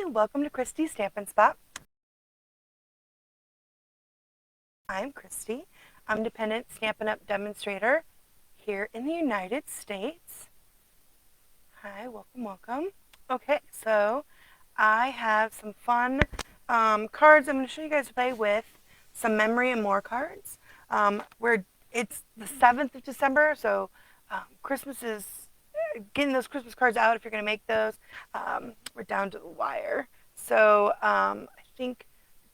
welcome to Christy's Stampin' Spot. I'm Christy. I'm independent Stampin' Up! Demonstrator here in the United States. Hi, welcome. Okay, so I have some fun cards I'm going to show you guys to play with, some memory and more cards. It's the 7th of December, so Christmas is getting those Christmas cards out if you're going to make those. We're down to the wire. So I think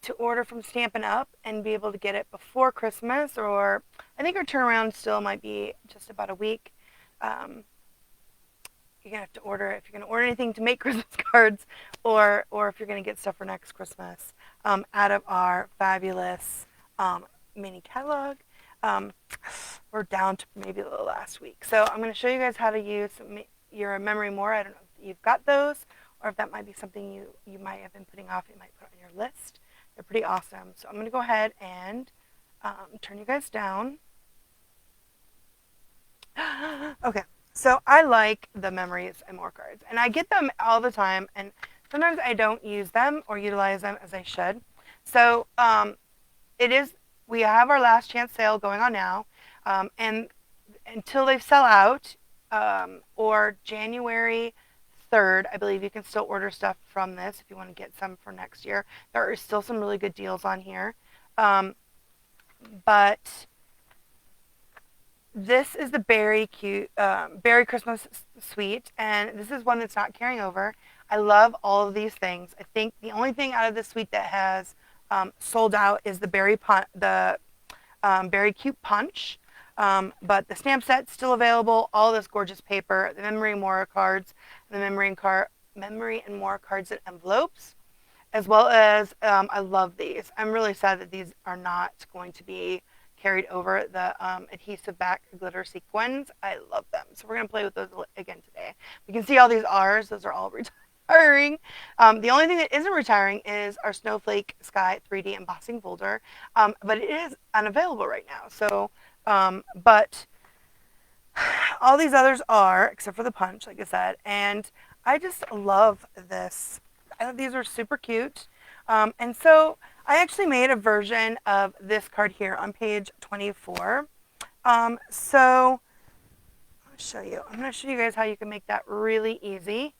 to order from Stampin' Up! And be able to get it before Christmas, or I think our turnaround still might be just about a week. You're going to have to order if you're going to order anything to make Christmas cards, or if you're going to get stuff for next Christmas out of our fabulous mini catalog. We're down to maybe the last week. So I'm going to show you guys how to use your memory more. I don't know if you've got those, or if that might be something you might have been putting off. You might put on your list. They're pretty awesome. So I'm going to go ahead and turn you guys down. Okay, so I like the memories and more cards, and I get them all the time, and sometimes I don't use them or utilize them as I should. So we have our last chance sale going on now, and until they sell out, or January 3rd, I believe you can still order stuff from this if you want to get some for next year. There are still some really good deals on here. But this is the Beary Beary Christmas Suite, and this is one that's not carrying over. I love all of these things. I think the only thing out of this suite that has sold out is the Beary Cute Punch. But the stamp set's still available. All this gorgeous paper, the memory and more cards, the memory and more cards and envelopes, as well as I love these. I'm really sad that these are not going to be carried over. The Adhesive Backed Glitter Sequins, I love them. So we're going to play with those again today. You can see all these R's. Those are all retiring. The only thing that isn't retiring is our Snowflake Sky 3D embossing folder, but it is unavailable right now. So, but all these others are, except for the punch, like I said, and I just love this. These are super cute. And so I actually made a version of this card here on page 24. So I'll show you. I'm going to show you guys how you can make that really easy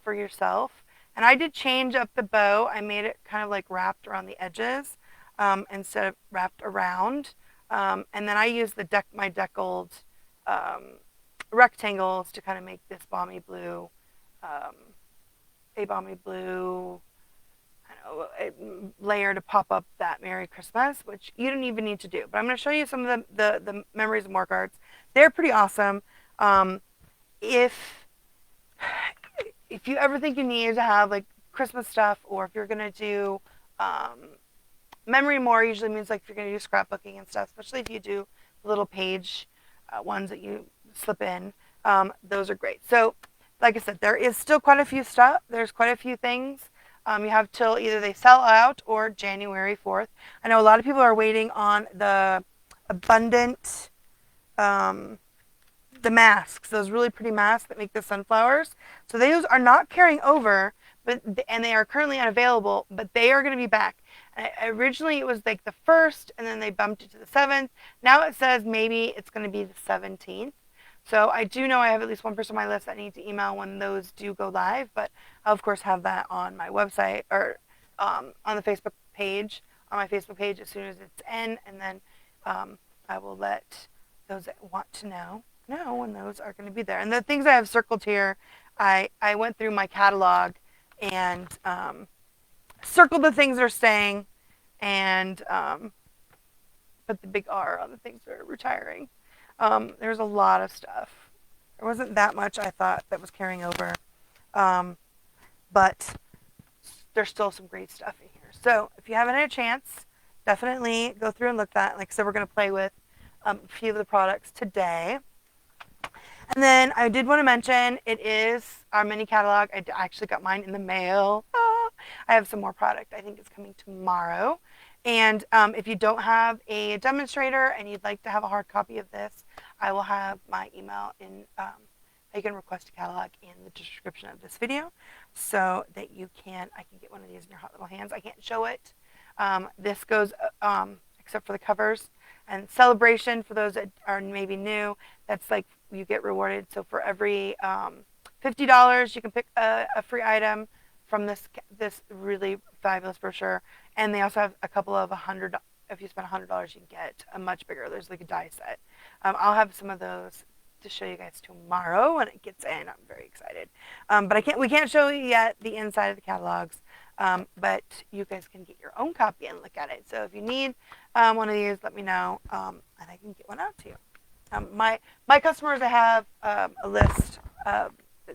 for yourself. And I did change up the bow. I made it kind of like wrapped around the edges instead of wrapped around. And then I used my deckled rectangles to kind of make this balmy blue, layer to pop up that Merry Christmas, which you don't even need to do. But I'm going to show you some of the memories and more cards. They're pretty awesome. If you ever think you need to have like Christmas stuff, or if you're going to do memory more, usually means like if you're going to do scrapbooking and stuff, especially if you do little page ones that you slip in, those are great. So like I said, there is still quite a few stuff. There's quite a few things. You have till either they sell out or January 4th. I know a lot of people are waiting on the abundant, the masks, those really pretty masks that make the sunflowers. So those are not carrying over, and they are currently unavailable, but they are going to be back. Originally it was like the 1st, and then they bumped it to the 7th. Now it says maybe it's going to be the 17th. So I do know I have at least one person on my list that needs to email when those do go live, but I'll of course have that on my website, or on the Facebook page, on my Facebook page as soon as it's in, and then I will let those that want to know when those are going to be there. And the things I have circled here, I went through my catalog and circled the things that are staying, and put the big R on the things that are retiring. There's a lot of stuff. There wasn't that much I thought that was carrying over, but there's still some great stuff in here. So if you haven't had a chance, definitely go through and look at that. Like I said, we're going to play with a few of the products today. And then I did want to mention, it is our mini catalog. I actually got mine in the mail. I have some more product. I think it's coming tomorrow. And if you don't have a demonstrator and you'd like to have a hard copy of this, I will have my email in you can request a catalog in the description of this video so that I can get one of these in your hot little hands. I can't show it. This goes, except for the covers. And Celebration, for those that are maybe new, that's like you get rewarded. So for every $50, you can pick a free item from this really fabulous brochure. And they also have a couple of $100. If you spend $100, you can get a much bigger. There's like a die set. I'll have some of those to show you guys tomorrow when it gets in. I'm very excited. But we can't show you yet the inside of the catalogs. But you guys can get your own copy and look at it. So if you need one of these, let me know, and I can get one out to you. My customers, I have a list that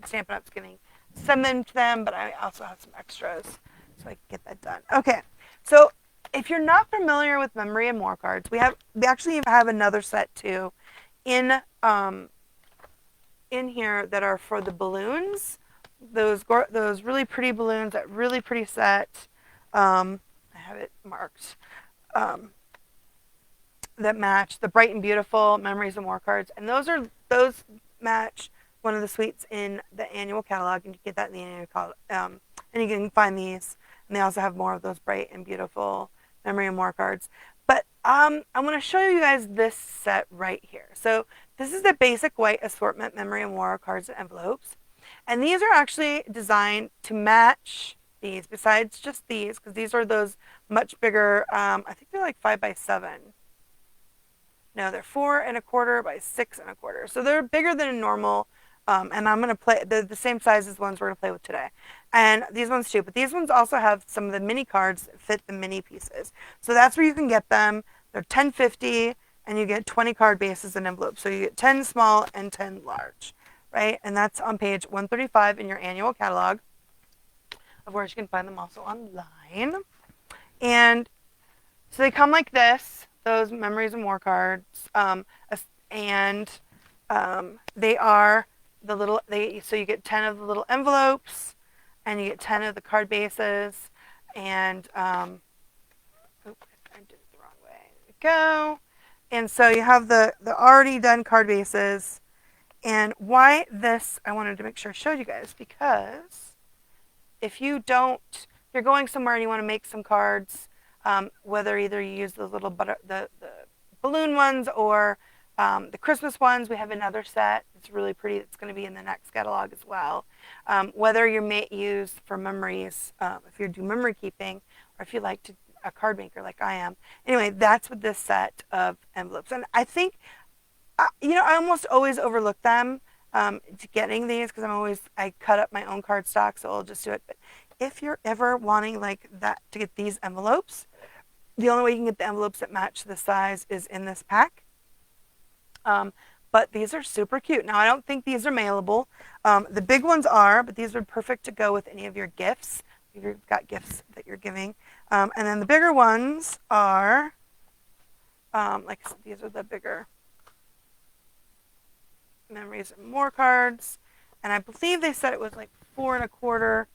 Stampin' Up's getting. Send them to them, but I also have some extras, so I can get that done. Okay, so if you're not familiar with Memory and More cards, we actually have another set too, in here that are for the balloons. Those really pretty balloons, that really pretty set. I have it marked. That match the Bright and Beautiful Memories and More cards, and those match one of the suites in the annual catalog, and you get that in the annual catalog. And you can find these, and they also have more of those Bright and Beautiful Memory and More cards. But I'm going to show you guys this set right here. So this is the basic white assortment Memory and More cards and envelopes. And these are actually designed to match these, besides just these, because these are those much bigger, I think they're like 5x7. No, they're 4 1/4 by 6 1/4. So they're bigger than a normal, and I'm going to play the same size as ones we're going to play with today. And these ones too, but these ones also have some of the mini cards that fit the mini pieces. So that's where you can get them. They're $10.50, and you get 20 card bases and envelopes. So you get 10 small and 10 large. Right, and that's on page 135 in your annual catalog. Of course, you can find them also online. And so they come like this, those Memories and More cards, and they are the little. So you get 10 of the little envelopes, and you get 10 of the card bases, and oops, I did it the wrong way. There we go. And so you have the already done card bases. And why this, I wanted to make sure I showed you guys, because if you're going somewhere and you want to make some cards, whether either you use those little the balloon ones or the Christmas ones, we have another set that's really pretty that's going to be in the next catalog as well. Whether you may use for memories, if you do memory keeping, or if you like to a card maker like I am. Anyway, that's what this set of envelopes. And I think, I almost always overlook them to getting these, because I cut up my own cardstock, so I'll just do it. But if you're ever wanting like that to get these envelopes, the only way you can get the envelopes that match the size is in this pack. But these are super cute. Now, I don't think these are mailable. The big ones are, but these are perfect to go with any of your gifts, if you've got gifts that you're giving. And then the bigger ones are, like I said, these are the bigger Memories and More cards, and I believe they said it was like 4 1/4,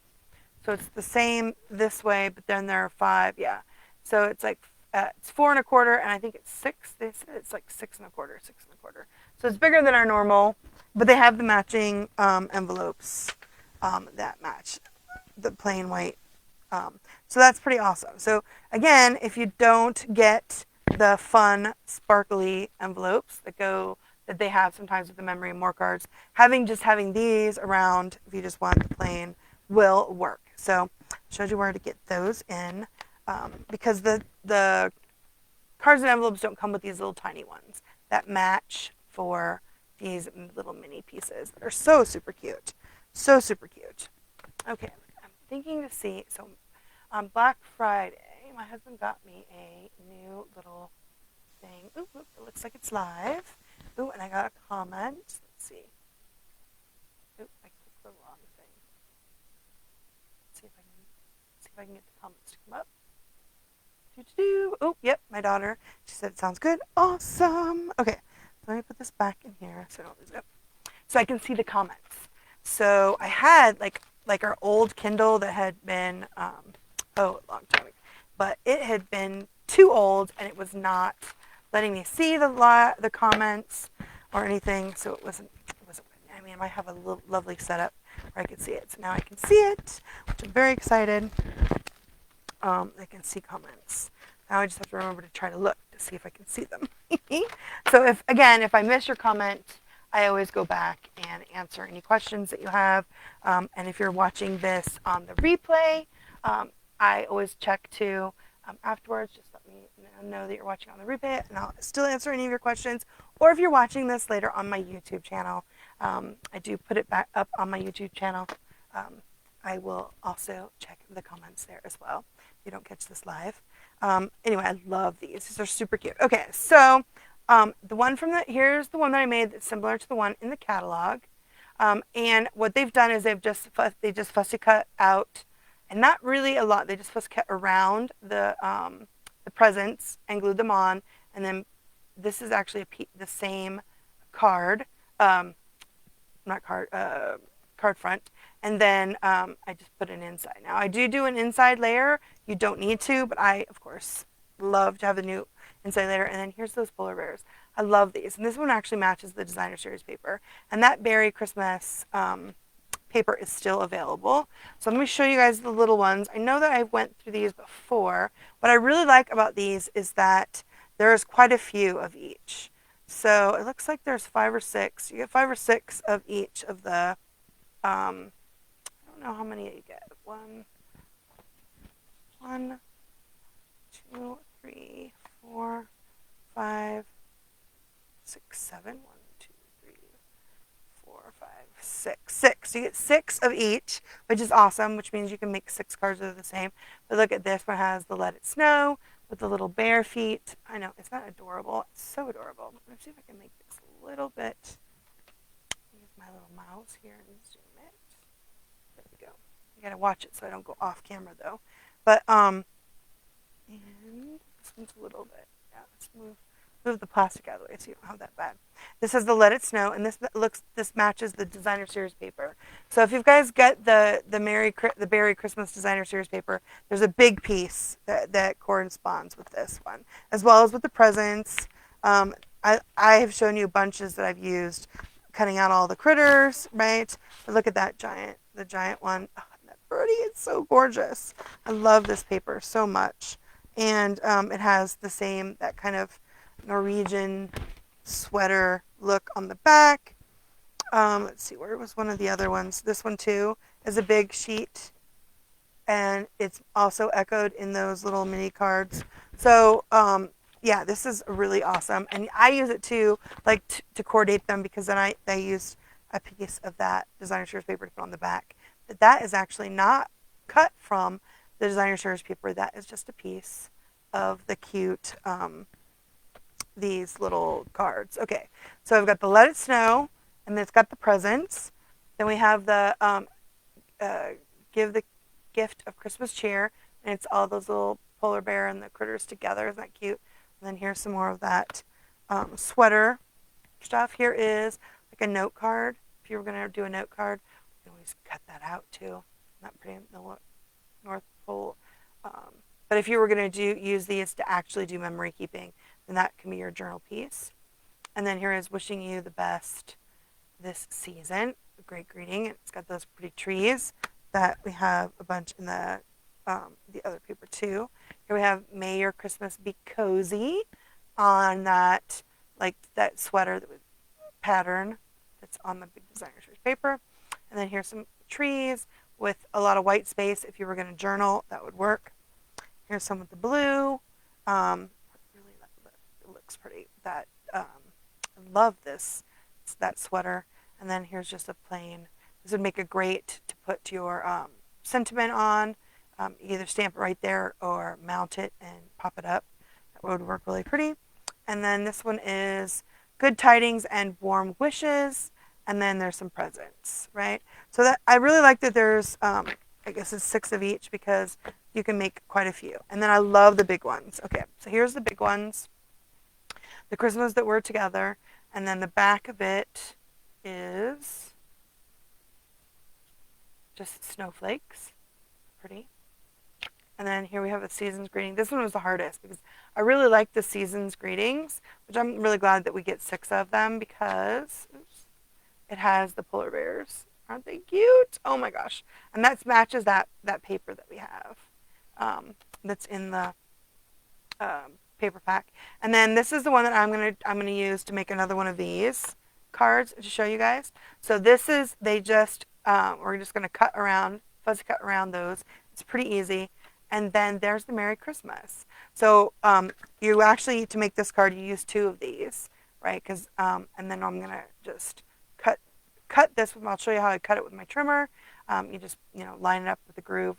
so it's the same this way, but then there are 5, yeah. So it's like it's 4 1/4, and I think it's 6. They said it's like 6 1/4, 6 1/4. So it's bigger than our normal, but they have the matching envelopes that match the plain white. So that's pretty awesome. So again, if you don't get the fun, sparkly envelopes that they have sometimes with the Memory and More cards, having these around, if you just want the plain, will work. So I showed you where to get those in, because the cards and envelopes don't come with these little tiny ones that match for these little mini pieces that are so super cute. So super cute. Okay, I'm thinking to see, so on Black Friday, my husband got me a new little thing. Ooh, it looks like it's live. Ooh, and I got a comment. Let's see. Ooh, I clicked the wrong thing. Let's see if I can get the comments to come up. Oh, yep, my daughter. She said it sounds good. Awesome. Okay, so let me put this back in here so I don't lose it. So I can see the comments. So I had like our old Kindle that had been a long time ago, but it had been too old and it was not letting me see the comments or anything, so it wasn't good. me. I might have a lovely setup where I can see it. So now I can see it, which I'm very excited. I can see comments. Now I just have to remember to try to look to see if I can see them. So if I miss your comment, I always go back and answer any questions that you have. And if you're watching this on the replay, I always check too afterwards. Just let me know that you're watching on the replay, and I'll still answer any of your questions. Or if you're watching this later on my YouTube channel, I do put it back up on my YouTube channel. I will also check the comments there as well if you don't catch this live. Anyway, I love these. These are super cute. Okay, so here's the one that I made that's similar to the one in the catalog. And what they've done is they just fussy cut out, and not really a lot. They just fussy cut around the presents and glued them on. And then this is actually the same card, card front. And then I just put an inside. Now I do an inside layer. You don't need to, but I, of course, love to have the new inside layer. And then here's those polar bears. I love these. And this one actually matches the designer series paper. And that Beary Christmas paper is still available. So let me show you guys the little ones. I know that I went through these before. What I really like about these is that there's quite a few of each. So it looks like there's 5 or 6. You get 5 or 6 of each of the, I don't know how many you get. 1, 2, 3, 4, 5, 6, 7. 1, 2, 3, 4, 5, 6. 6. So you get 6 of each, which is awesome, which means you can make 6 cards that are the same. But look at this one, has the Let It Snow with the little bear feet. I know, it's not adorable. It's so adorable. Let's see if I can make this a little bit. Use my little mouse here and zoom it. There we go. You gotta watch it so I don't go off camera though. But and this one's a little bit. Yeah, let's move the plastic out of the way so you don't have that bad. This has the Let It Snow, and this matches the designer series paper. So if you guys get the Beary Christmas designer series paper, there's a big piece that corresponds with this one, as well as with the presents. I have shown you bunches that I've used, cutting out all the critters, right? But look at that the giant one. Oh, isn't that pretty? It's so gorgeous. I love this paper so much, and it has that kind of Norwegian sweater look on the back. Let's see, where was one of the other ones? This one too is a big sheet, and it's also echoed in those little mini cards. So yeah, this is really awesome, and I use it too, like to coordinate them, because then I used a piece of that designer series paper to put on the back. But that is actually not cut from the designer series paper. That is just a piece of the cute these little cards. Okay, so I've got the Let It Snow, and then it's got the presents. Then we have the Give the Gift of Christmas Cheer, and it's all those little polar bear and the critters together. Isn't that cute? And then here's some more of that sweater stuff. Here is like a note card. If you were going to do a note card, you can always cut that out too. Not pretty, the North Pole. But if you were going to use these to actually do memory keeping, then that can be your journal piece. And then here is wishing you the best this season. A great greeting. It's got those pretty trees that we have a bunch in the other paper too. Here we have May Your Christmas Be Cozy on that, like that sweater pattern that's on the big designer series paper. And then here's some trees with a lot of white space. If you were going to journal, that would work. Here's some with the blue. Really, it looks pretty. I love this. It's that sweater. And then here's just a plain. This would make a great to put your sentiment on. Either stamp it right there or mount it and pop it up. That would work really pretty. And then this one is Good Tidings and Warm Wishes. And then there's some presents, right? So that I really like that there's, I guess it's 6 of each, because you can make quite a few. And then I love the big ones. Okay, so here's the big ones. The Christmas That We're Together. And then the back of it is just snowflakes. Pretty. And then here we have a season's greeting. This one was the hardest because I really like the season's greetings, which I'm really glad that we get 6 of them, because it has the polar bears. Aren't they cute? Oh my gosh. And that matches that paper that we have that's in the paper pack. And then this is the one that I'm gonna use to make another one of these cards to show you guys. So this is, we're just gonna fuzzy cut around those. It's pretty easy. And then there's the Merry Christmas. So you actually, to make this card, you use 2 of these, right? And then I'm gonna just cut this. I'll show you how I cut it with my trimmer. You just line it up with the groove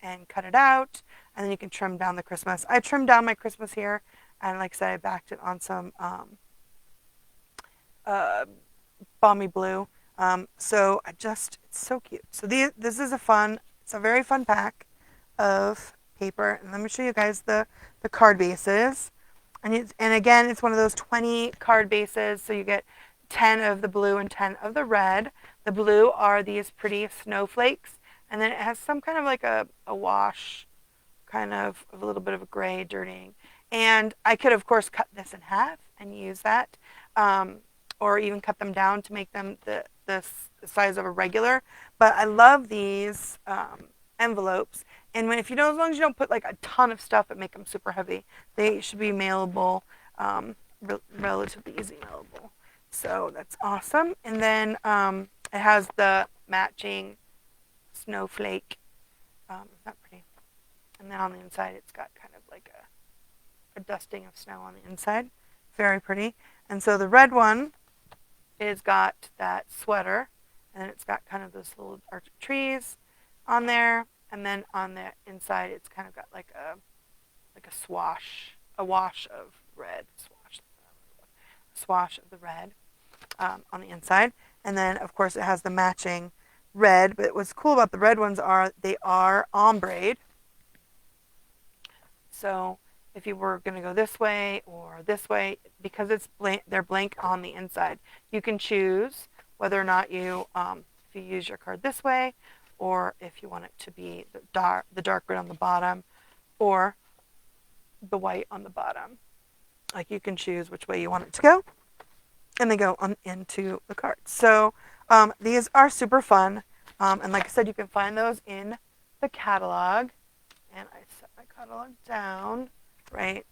and cut it out, and then you can trim down the Christmas. I trimmed down my Christmas here, and like I said, I backed it on some balmy blue. So it's so cute. So this is it's a very fun pack of paper, and let me show you guys the card bases. And again, it's one of those 20 card bases, so you get 10 of the blue and 10 of the red. The blue are these pretty snowflakes, and then it has some kind of like a wash, kind of a little bit of a gray dirtying. And I could, of course, cut this in half and use that, or even cut them down to make them the size of a regular. But I love these envelopes. And as long as you don't put like a ton of stuff and make them super heavy, they should be mailable, relatively easy mailable. So that's awesome. And then it has the matching snowflake. Not pretty. And then on the inside, it's got kind of like a dusting of snow on the inside. Very pretty. And so the red one is got that sweater, and it's got kind of those little arch of trees on there. And then on the inside, it's kind of got like a wash of red, swash of the red on the inside. And then, of course, it has the matching red. But what's cool about the red ones they are ombre. So if you were going to go this way or this way, because they're blank on the inside, you can choose whether or not if you use your card this way, or if you want it to be the dark red on the bottom, or the white on the bottom. Like, you can choose which way you want it to go, and they go into the cards. So these are super fun, and like I said, you can find those in the catalog. And I set my catalog down right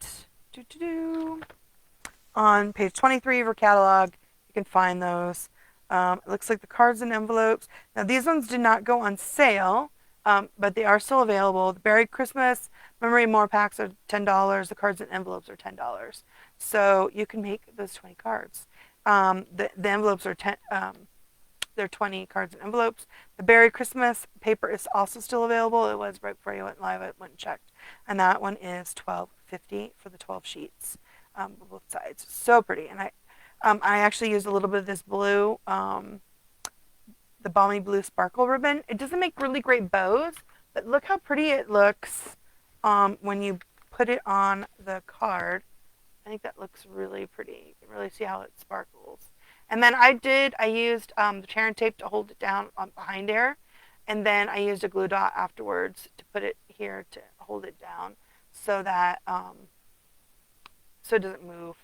on page 23 of your catalog. You can find those. It looks like the cards and envelopes. Now, these ones did not go on sale, but they are still available. The Beary Christmas Memory More packs are $10. The cards and envelopes are $10. So you can make those 20 cards. The envelopes are they're 20 cards and envelopes. The Beary Christmas paper is also still available. It was right before you went live. I went and checked. And that one is $12.50 for the 12 sheets, both sides. So pretty. And I actually used a little bit of this blue, the balmy blue sparkle ribbon. It doesn't make really great bows, but look how pretty it looks when you put it on the card. I think that looks really pretty. You can really see how it sparkles. And then I used the tear and tape to hold it down behind there. And then I used a glue dot afterwards to put it here to hold it down so that so it doesn't move.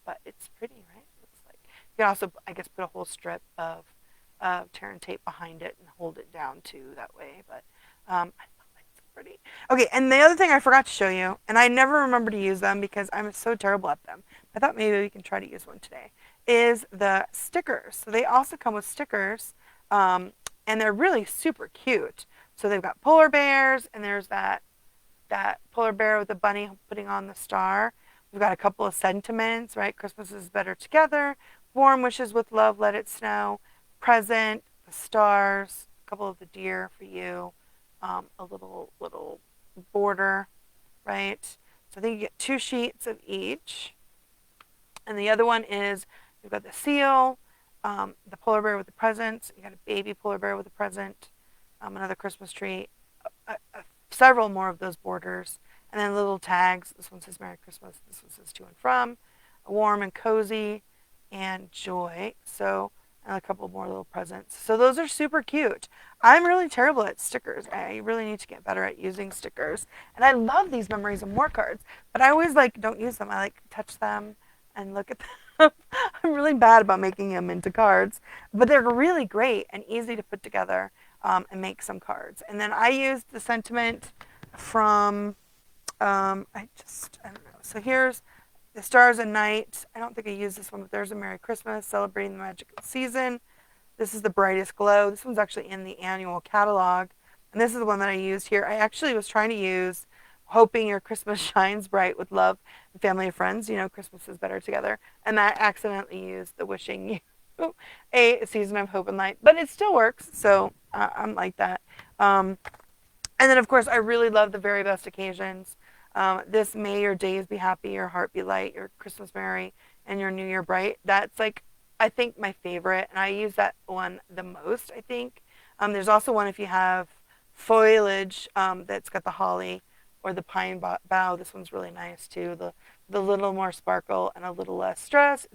But it's pretty, right? Looks like. You can also, I guess, put a whole strip of tear and tape behind it and hold it down too that way. But I love it. It's pretty. Okay, and the other thing I forgot to show you, and I never remember to use them because I'm so terrible at them. I thought maybe we can try to use one today. Is the stickers. So they also come with stickers, and they're really super cute. So they've got polar bears, and there's that polar bear with the bunny putting on the star. We've got a couple of sentiments, right? Christmas is better together. Warm wishes with love, let it snow. Present, the stars, a couple of the deer for you, a little border, right? So I think you get 2 sheets of each. And the other one is, you've got the seal, the polar bear with the present. You got a baby polar bear with a present, another Christmas tree, several more of those borders, and then little tags. This one says Merry Christmas. This one says to and from, warm and cozy, and joy. So, and a couple more little presents. So those are super cute. I'm really terrible at stickers. I really need to get better at using stickers. And I love these Memories of More cards, but I always don't use them. I touch them and look at them. I'm really bad about making them into cards, but they're really great and easy to put together and make some cards. And then I used the sentiment from, I don't know. So here's the Stars at Night. I don't think I used this one, but there's a Merry Christmas, celebrating the magical season. This is the Brightest Glow. This one's actually in the annual catalog. And this is the one that I used here. I actually was trying to use Hoping Your Christmas Shines Bright with Love and Family and Friends. You know, Christmas is better together. And I accidentally used the Wishing You a Season of Hope and Light. But it still works, so I'm like that. And then, of course, I really love the Very Best Occasions. This May your days be happy, your heart be light, your Christmas merry, and your New Year bright. That's like, I think, my favorite, and I use that one the most, I think. There's also one if you have foliage that's got the holly or the pine bough. This one's really nice too. The little more sparkle and a little less stress.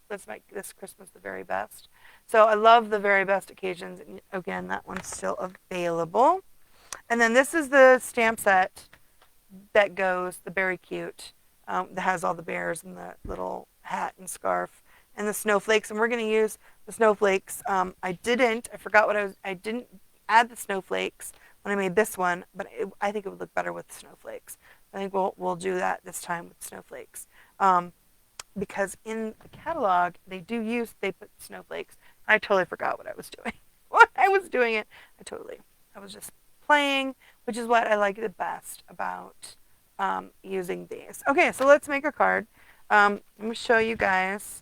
Let's make this Christmas the very best. So I love the Very Best Occasions. And again, that one's still available. And then this is the stamp set that goes, the Very Cute, that has all the bears and the little hat and scarf and the snowflakes. And we're going to use the snowflakes. I didn't add the snowflakes when I made this one, but I think it would look better with snowflakes. I think we'll do that this time with snowflakes. Because in the catalog, they put snowflakes. I totally forgot what I was doing. When I was doing it, I was just playing, which is what I like the best about using these. Okay, so let's make a card. I'm going to show you guys.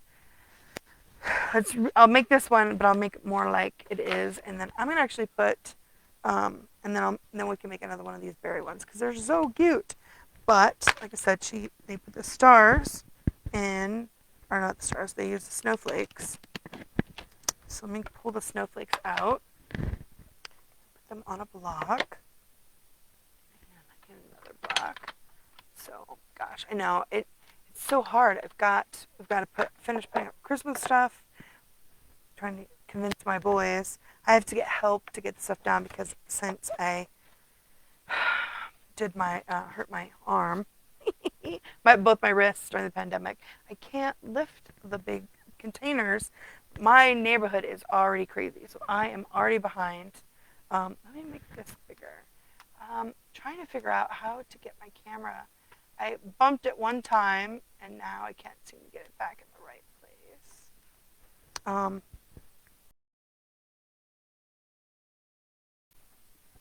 I'll make this one, but I'll make it more like it is, and then I'm going to actually put, and then we can make another one of these berry ones because they're so cute. But like I said, they put the stars in, or not the stars. They use the snowflakes. So let me pull the snowflakes out. Them on a block, and another block. So, gosh, I know it's so hard. We've got to finish putting up Christmas stuff. I'm trying to convince my boys. I have to get help to get the stuff down because since I did hurt my arm, both my wrists during the pandemic, I can't lift the big containers. My neighborhood is already crazy, so I am already behind. Let me make this bigger. Trying to figure out how to get my camera. I bumped it one time, and now I can't seem to get it back in the right place.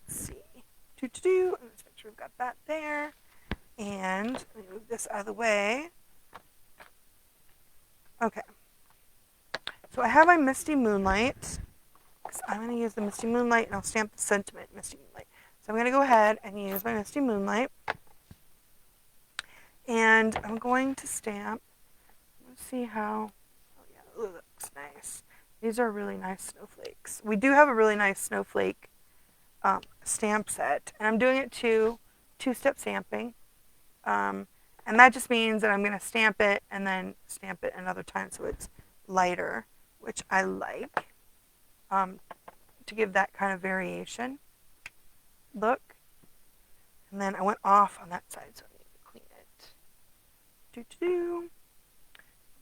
Let's see. Let's make sure we've got that there. And let me move this out of the way. Okay. So I have my Misty Moonlight. I'm going to use the Misty Moonlight, and I'll stamp the sentiment Misty Moonlight. So I'm going to go ahead and use my Misty Moonlight. And I'm going to stamp. Let's see how. Oh, yeah, it looks nice. These are really nice snowflakes. We do have a really nice snowflake stamp set. And I'm doing it two-step stamping. And that just means that I'm going to stamp it and then stamp it another time so it's lighter, which I like. To give that kind of variation look. And then I went off on that side, so I need to clean it.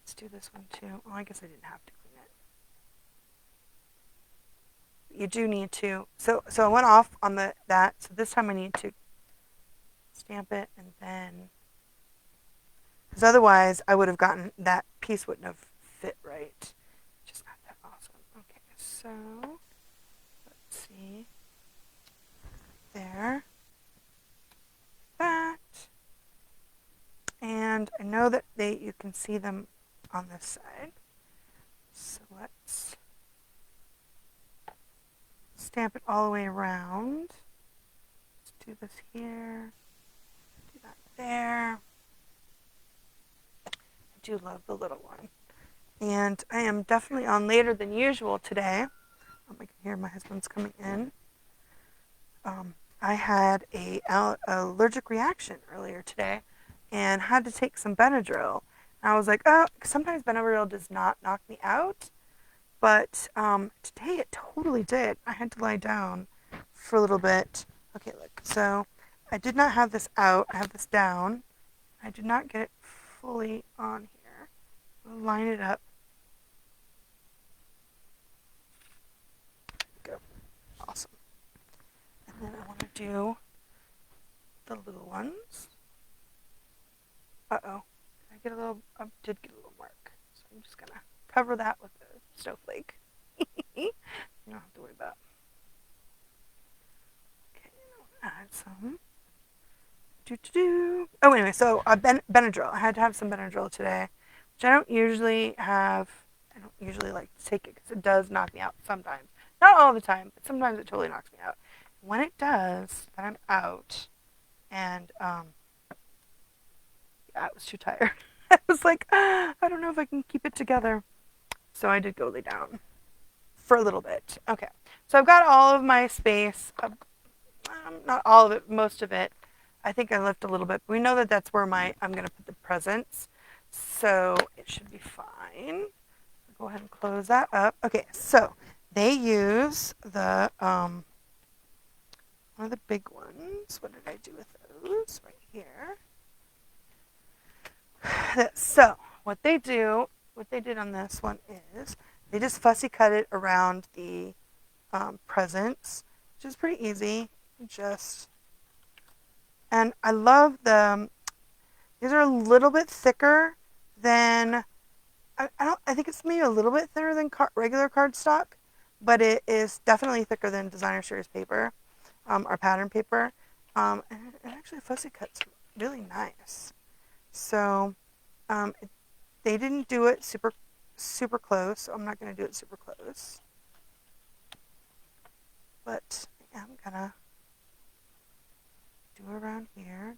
Let's do this one too. Oh, I guess I didn't have to clean it. You do need to. So I went off on that. So this time I need to stamp it and then, because otherwise I would have gotten that piece wouldn't have fit right. Just not that awesome. Okay, so let's see. There. That. And I know that you can see them on this side. So let's stamp it all the way around. Let's do this here. Do that there. I do love the little one. And I am definitely on later than usual today. I can hear my husband's coming in. I had a allergic reaction earlier today and had to take some Benadryl. And I was like, oh, sometimes Benadryl does not knock me out, but today it totally did. I had to lie down for a little bit. Okay, look, so I did not have this out. I have this down. I did not get it fully on here. line it up. Go. Awesome. And then I want to do the little ones. Uh-oh. I get a little, I did get a little mark. So I'm just going to cover that with a snowflake. You don't have to worry about it. Okay, I'll add some. Oh, anyway, so Benadryl. I had to have some Benadryl today, which I don't usually have. I don't usually like to take it because it does knock me out sometimes. Not all the time, but sometimes it totally knocks me out. When it does, then I'm out. And yeah, I was too tired. I was like, I don't know if I can keep it together. So I did go lay down for a little bit. Okay, so I've got all of my space. Not all of it, most of it. I think I left a little bit. We know that that's where I'm going to put the presents. So it should be fine. Go ahead and close that up. Okay, so they use the, one of the big ones. What did I do with those? Right here. So what they did on this one is they just fussy cut it around the presents, which is pretty easy. And I love these are a little bit thicker than, I think it's maybe a little bit thinner than regular cardstock, but it is definitely thicker than designer series paper, or pattern paper. And it actually fussy cuts really nice. So they didn't do it super close, so I'm not going to do it super close. But I'm going to do around here.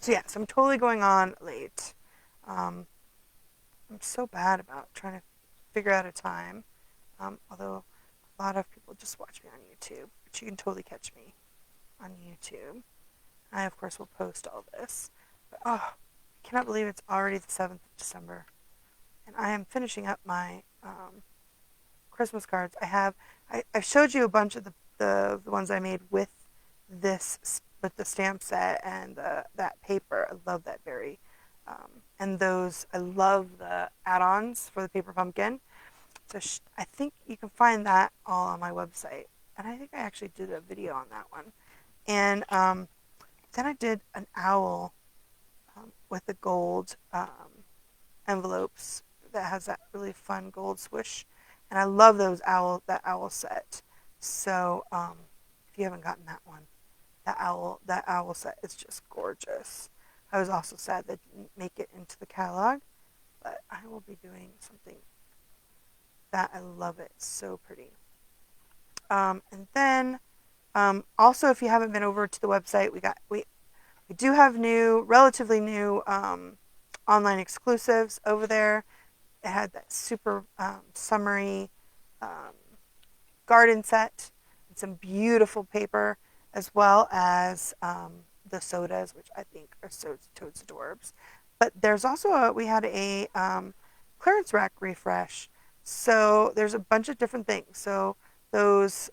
So yeah, so I'm totally going on late. I'm so bad about trying to figure out a time. Although a lot of people just watch me on YouTube, but you can totally catch me on YouTube. I, of course, will post all this. But, I cannot believe it's already the 7th of December. And I am finishing up my Christmas cards. I've showed you a bunch of the ones I made with the stamp set and that paper. I love that Beary. And those, I love the add-ons for the paper pumpkin. So I think you can find that all on my website. And I think I actually did a video on that one. And then I did an owl with the gold envelopes that has that really fun gold swoosh. And I love that owl set. So if you haven't gotten that one, that owl set is just gorgeous. I was also sad that didn't make it into the catalog, but I will be doing something that I love it. It's so pretty. And then also, if you haven't been over to the website, we do have relatively new online exclusives over there. It had that super summery garden set and some beautiful paper, as well as the sodas, which I think are so totes adorbs. But there's also we had a clearance rack refresh. So there's a bunch of different things. So those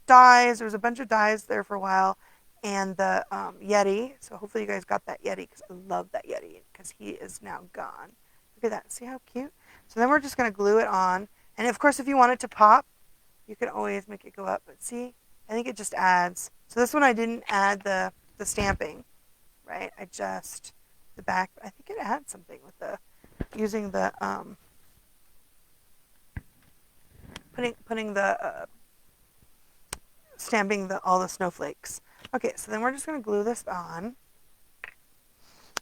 dies, there was a bunch of dies there for a while, and the Yeti. So hopefully you guys got that Yeti, because I love that Yeti, because he is now gone. Look at that. See how cute? So then we're just going to glue it on. And of course, if you want it to pop, you can always make it go up. But see, I think it just adds. So this one I didn't add the stamping, right? I just, the back, I think it adds something with using the, putting the, stamping all the snowflakes. Okay, so then we're just going to glue this on.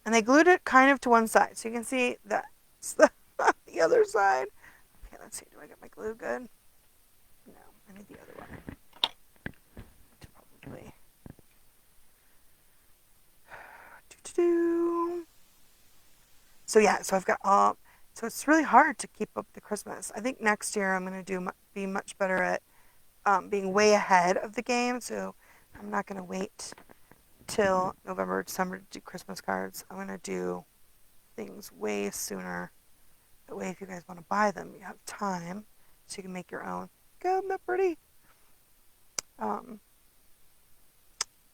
And they glued it kind of to one side. So you can see that's the other side. Okay, let's see. Do I get my glue good? No, I need the other one. Probably. So yeah, so I've got all. So it's really hard to keep up the Christmas. I think next year I'm going to be much better at being way ahead of the game. So I'm not going to wait till November, December to do Christmas cards. I'm going to do things way sooner. That way, if you guys want to buy them, you have time, so you can make your own. Go, isn't that pretty?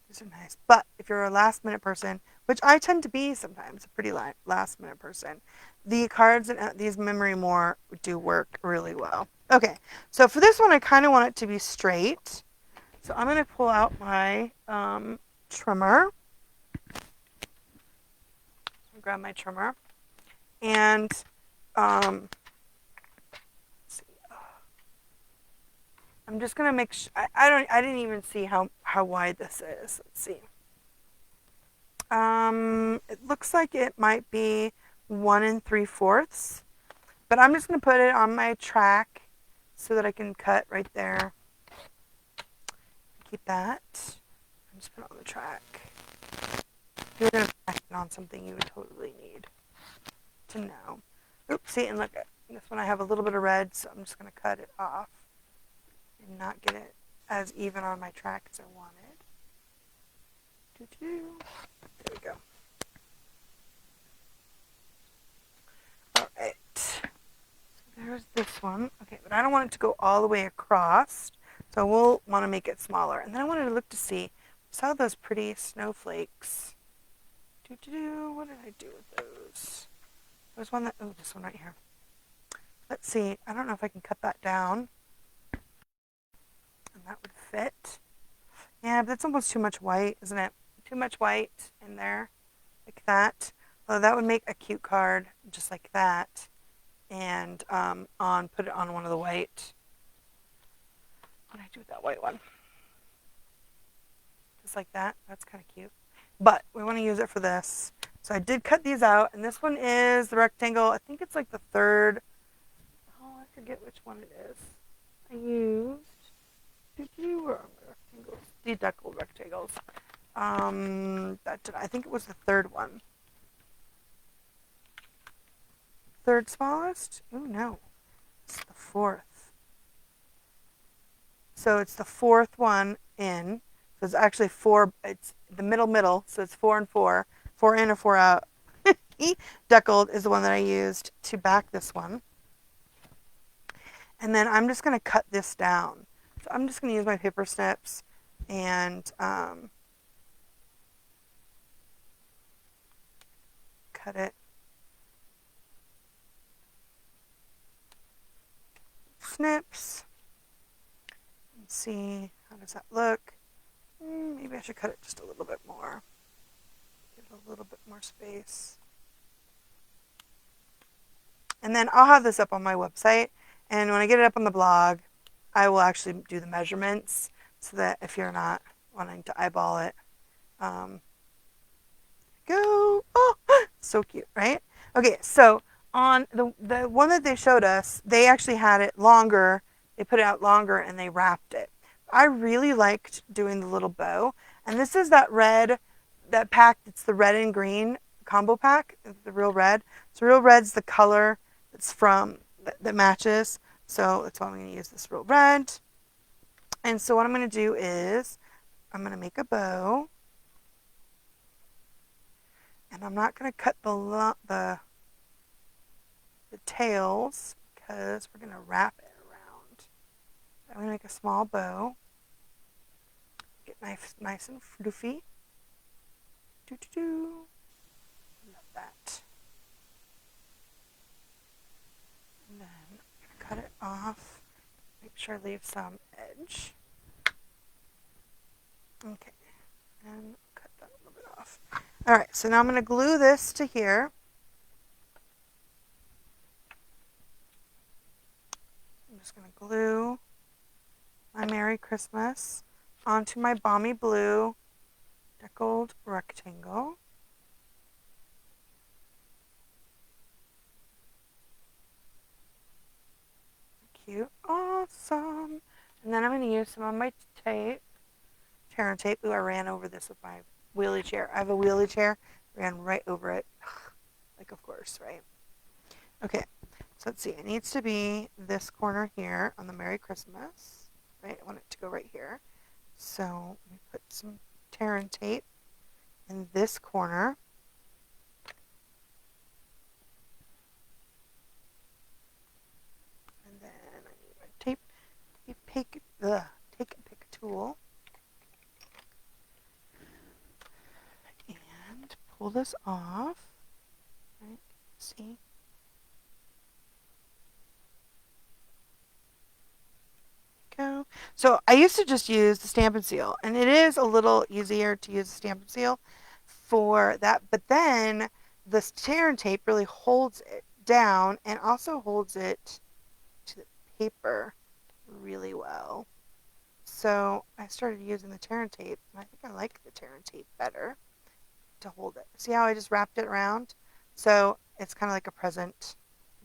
These are nice. But if you're a last minute person, which I tend to be sometimes, a pretty last minute person, the cards and these memory more do work really well. Okay, so for this one, I kind of want it to be straight. So I'm going to pull out my trimmer. Grab my trimmer. And let's see. I'm just going to make sure. I didn't even see how wide this is. Let's see. It looks like it might be 1 3/4, but I'm just going to put it on my track so that I can cut right there. Keep that. I'm just put it on the track. You're going to pack it on something you would totally need to know. Oops, see, and look, this one I have a little bit of red, so I'm just going to cut it off and not get it as even on my track as I wanted. There we go. All right. So there's this one. Okay, but I don't want it to go all the way across, so we'll want to make it smaller. And then I wanted to look to see, saw those pretty snowflakes. What did I do with those? There was one that, oh, this one right here. Let's see. I don't know if I can cut that down. And that would fit. Yeah, but that's almost too much white, isn't it? Too much white in there, like that. Well, that would make a cute card, just like that. And put it on one of the white. What did I do with that white one? Just like that. That's kind of cute. But we want to use it for this. So I did cut these out, and this one is the rectangle. I think it's like the third. Oh, I forget which one it is. I used. Where are my rectangles? The deckled rectangles. I think it was the third one. Third smallest? Oh no, it's the fourth. So it's the fourth one in. So it's actually 4. It's the middle. So it's 4 and 4. 4 in or 4 out. Deckled is the one that I used to back this one. And then I'm just going to cut this down. So I'm just going to use my paper snips and cut it. Snips. And see, how does that look? Maybe I should cut it just a little bit more. Give it a little bit more space. And then I'll have this up on my website. And when I get it up on the blog, I will actually do the measurements so that if you're not wanting to eyeball it, go. Oh, so cute, right? Okay, so on the one that they showed us, they actually had it longer. They put it out longer and they wrapped it. I really liked doing the little bow. And this is that red, that pack, it's the red and green combo pack, the real red. So real red's the color that's that matches. So that's why I'm going to use this real red. And so what I'm going to do is I'm going to make a bow. And I'm not going to cut the tails because we're going to wrap it around. I'm going to make a small bow. Get nice and floofy. Love that. And then I'm going to cut it off. Make sure I leave some edge. Okay. And cut that a little bit off. All right, so now I'm going to glue this to here. I'm just going to glue my Merry Christmas onto my Balmy Blue deckled rectangle. Cute. Awesome. And then I'm going to use some of my tape. Tear and tape. Ooh, I ran over this with my wheelie chair. I have a wheelie chair. Ran right over it. Like, of course, right? Okay. So let's see. It needs to be this corner here on the Merry Christmas. Right? I want it to go right here. So we put some tear and tape in this corner. And then I need my tape. Take and pick tool. pull this off. Right? See? Go. So I used to just use the Stamp and Seal, and it is a little easier to use the Stamp and Seal for that. But then the tear and tape really holds it down and also holds it to the paper really well. So I started using the tear and tape, and I think I like the tear and tape better to hold it. See how I just wrapped it around? So it's kind of like a present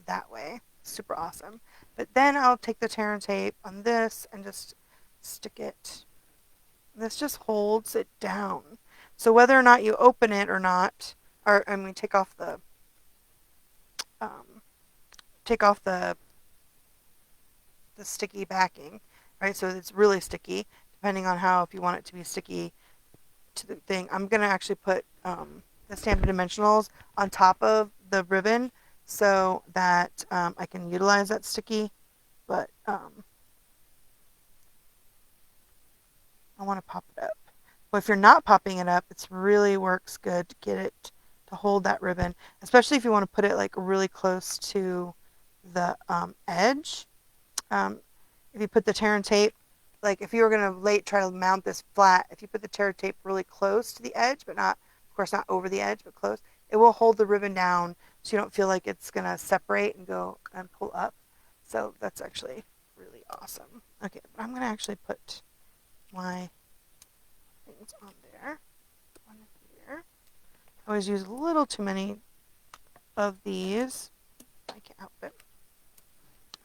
that way. Super awesome. But then I'll take the tear and tape on this and just stick it. This just holds it down. So whether or not you open it or not, or I mean um, take off the sticky backing, right? So it's really sticky, depending on how, if you want it to be sticky to the thing. I'm gonna actually put the Stampin' Dimensionals on top of the ribbon so that I can utilize that sticky, but I want to pop it up. But if you're not popping it up, it really works good to get it to hold that ribbon, especially if you want to put it like really close to the edge. Um, if you put the tear and tape, like if you were going to try to mount this flat, if you put the tear and tape really close to the edge, but not, of course, not over the edge, but close, it will hold the ribbon down so you don't feel like it's going to separate and go and pull up. So that's actually really awesome. Okay, I'm going to actually put my things on there. One here. I always use a little too many of these. I can't help it.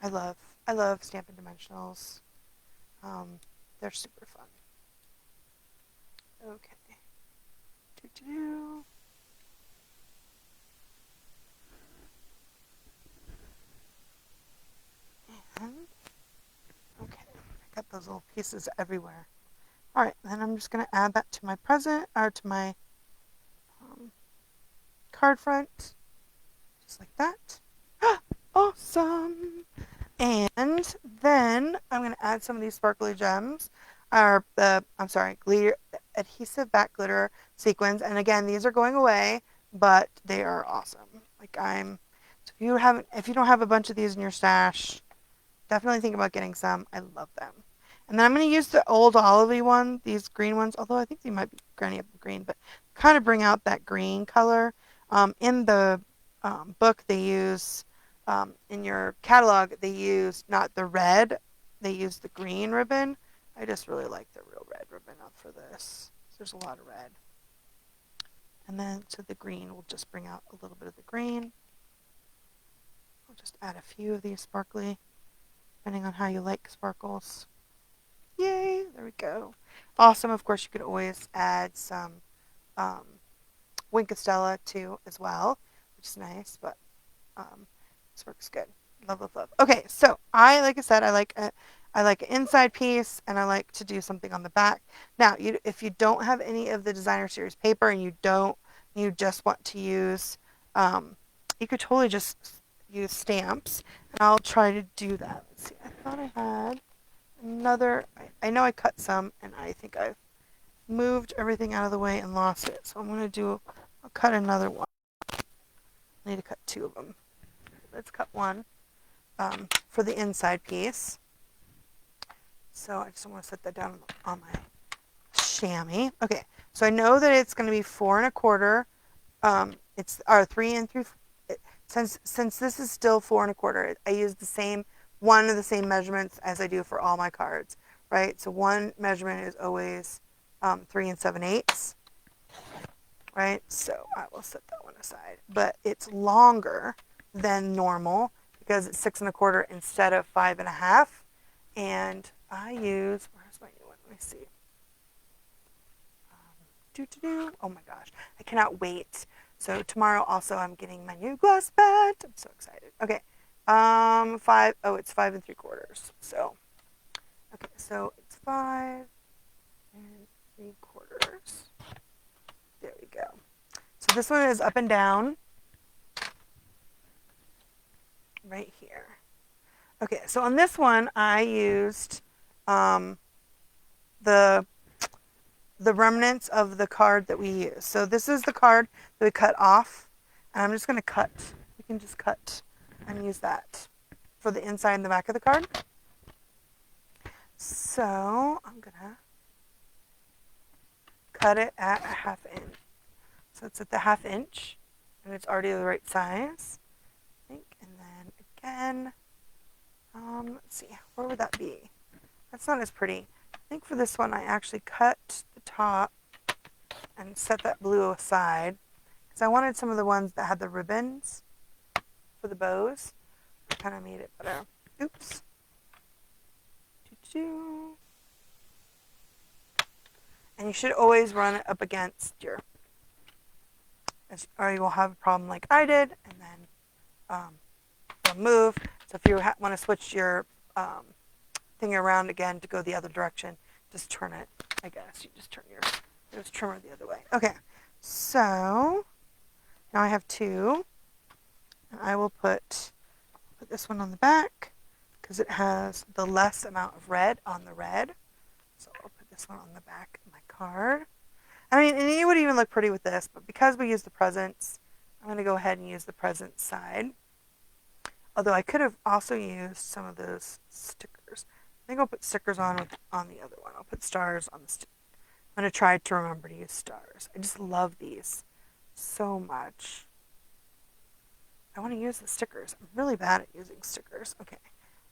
I love Stampin' Dimensionals. They're super fun. Okay. Doo-doo. And, okay, I got those little pieces everywhere. All right, then I'm just gonna add that to my present, or to my card front, just like that. Awesome. And then I'm going to add some of these sparkly gems, or glitter, adhesive back glitter sequins. And again, these are going away, but they are awesome. So if you don't have a bunch of these in your stash, definitely think about getting some. I love them. And then I'm going to use the old olivey one, these green ones, although I think they might be granny up green, but kind of bring out that green color. In the book, they use, in your catalog, they use not the red, they use the green ribbon. I just really like the real red ribbon up for this. There's a lot of red. And then to the green, we'll just bring out a little bit of the green. I'll just add a few of these sparkly, depending on how you like sparkles. Yay, there we go. Awesome. Of course, you could always add some Wink Estella too as well, which is nice, but this works good. Love, love, love. Okay, so like I said, I like an inside piece, and I like to do something on the back. Now, if you don't have any of the designer series paper, and you just want to use, you could totally just use stamps, and I'll try to do that. Let's see. I thought I had another. I know I cut some, and I think I've moved everything out of the way and lost it. So I'll cut another one. I need to cut two of them. Let's cut one for the inside piece. So I just want to set that down on my chamois. Okay, so I know that it's going to be 4 1/4. It's 3 and 3. Since this is still 4 1/4, I use one of the same measurements as I do for all my cards, right? So one measurement is always 3 7/8, right? So I will set that one aside. But it's longer than normal because it's 6 1/4 instead of 5 1/2. And I use, where's my new one? Let me see. Oh my gosh, I cannot wait. So tomorrow also I'm getting my new glass bat. I'm so excited. Okay, it's 5 3/4. So, okay, so it's 5 3/4. There we go. So this one is up and down right here. Okay, so on this one I used the the remnants of the card that we use. So this is the card that we cut off, and I'm just going to cut. We can just cut and use that for the inside and the back of the card. So I'm going to cut it at a 1/2 inch. So it's at the 1/2 inch, and it's already the right size, I think. And then again, let's see, where would that be? That's not as pretty. I think for this one, I actually cut the top and set that blue aside because I wanted some of the ones that had the ribbons for the bows. I kind of made it better. Oops. And you should always run it up against your, or you will have a problem like I did, and then it'll move. So if you want to switch your thing around again to go the other direction, just turn it, I guess. You just turn your trimmer the other way. Okay, so now I have 2, and I will put this one on the back because it has the less amount of red on the red. So I'll put this one on the back of my card. I mean, and it would even look pretty with this, but because we use the presents, I'm going to go ahead and use the present side. Although I could have also used some of those stickers. I think I'll put stickers on the other one. I'll put stars on the sticker. I'm going to try to remember to use stars. I just love these so much. I want to use the stickers. I'm really bad at using stickers. Okay,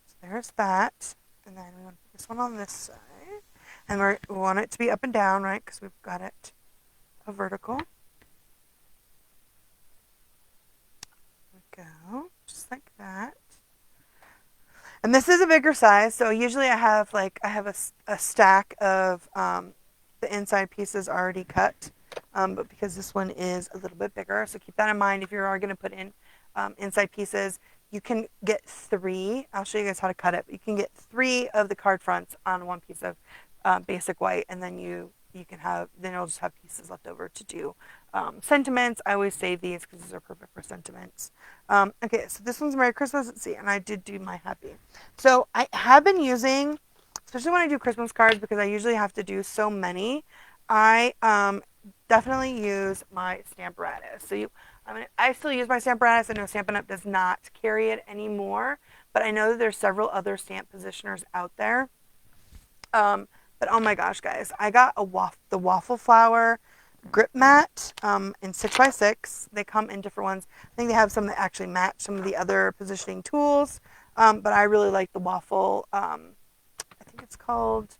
so there's that. And then we want to put this one on this side. And we want it to be up and down, right? Because we've got it a vertical. There we go. Just like that. And this is a bigger size. So usually I have a stack of the inside pieces already cut. But because this one is a little bit bigger, so keep that in mind if you are going to put in inside pieces. You can get 3. I'll show you guys how to cut it. But you can get 3 of the card fronts on one piece of basic white, and then you can have, then you'll just have pieces left over to do sentiments. I always save these because these are perfect for sentiments. Okay, so this one's Merry Christmas. Let's see, and I did do my happy. So I have been using, especially when I do Christmas cards, because I usually have to do so many. I definitely use my Stamparatus. So I still use my Stamparatus. I know Stampin' Up! Does not carry it anymore, but I know that there's several other stamp positioners out there. But oh my gosh, guys, I got the Waffle Flower grip mat in 6x6. They come in different ones. I think they have some that actually match some of the other positioning tools, but I really like the Waffle, I think it's called,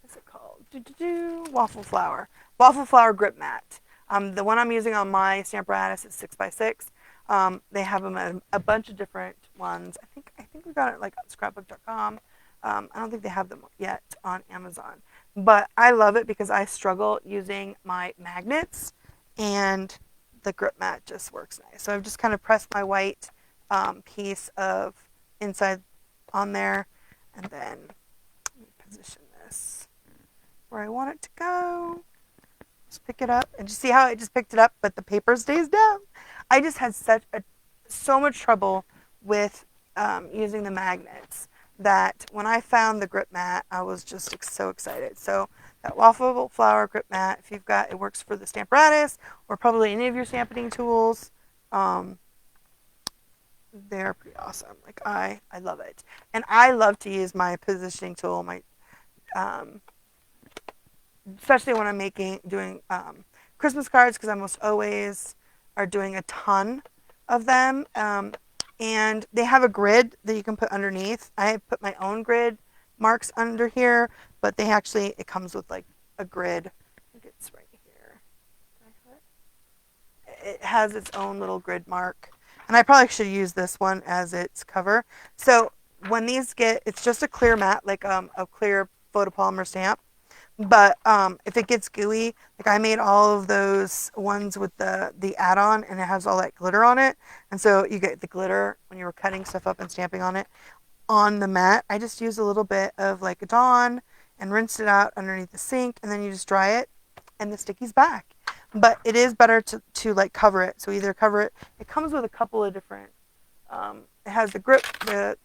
what's it called? Waffle Flower. Waffle Flower grip mat. The one I'm using on my Stamparatus is 6x6. They have them at a bunch of different ones. I think we got it like on scrapbook.com. I don't think they have them yet on Amazon. But I love it because I struggle using my magnets, and the grip mat just works nice. So I've just kind of pressed my white piece of inside on there, and then let me position this where I want it to go. Just pick it up, and just see how it just picked it up, but the paper stays down. I just had so much trouble with using the magnets that when I found the grip mat, I was just so excited. So that Waffle Flower grip mat, if you've got, it works for the Stamparatus or probably any of your stamping tools. They're pretty awesome. Like I love it, and I love to use my positioning tool, my especially when I'm doing Christmas cards, because I almost always are doing a ton of them. And they have a grid that you can put underneath. I put my own grid marks under here, but it comes with like a grid. I think it's right here. It has its own little grid mark. And I probably should use this one as its cover. So when these it's just a clear mat, like a clear photopolymer stamp. But if it gets gooey, like I made all of those ones with the add-on, and it has all that glitter on it. And so you get the glitter when you were cutting stuff up and stamping on it. On the mat, I just use a little bit of like a Dawn and rinsed it out underneath the sink, and then you just dry it, and the sticky's back. But it is better to like cover it. So either cover it. It comes with a couple of different. It has the grip, the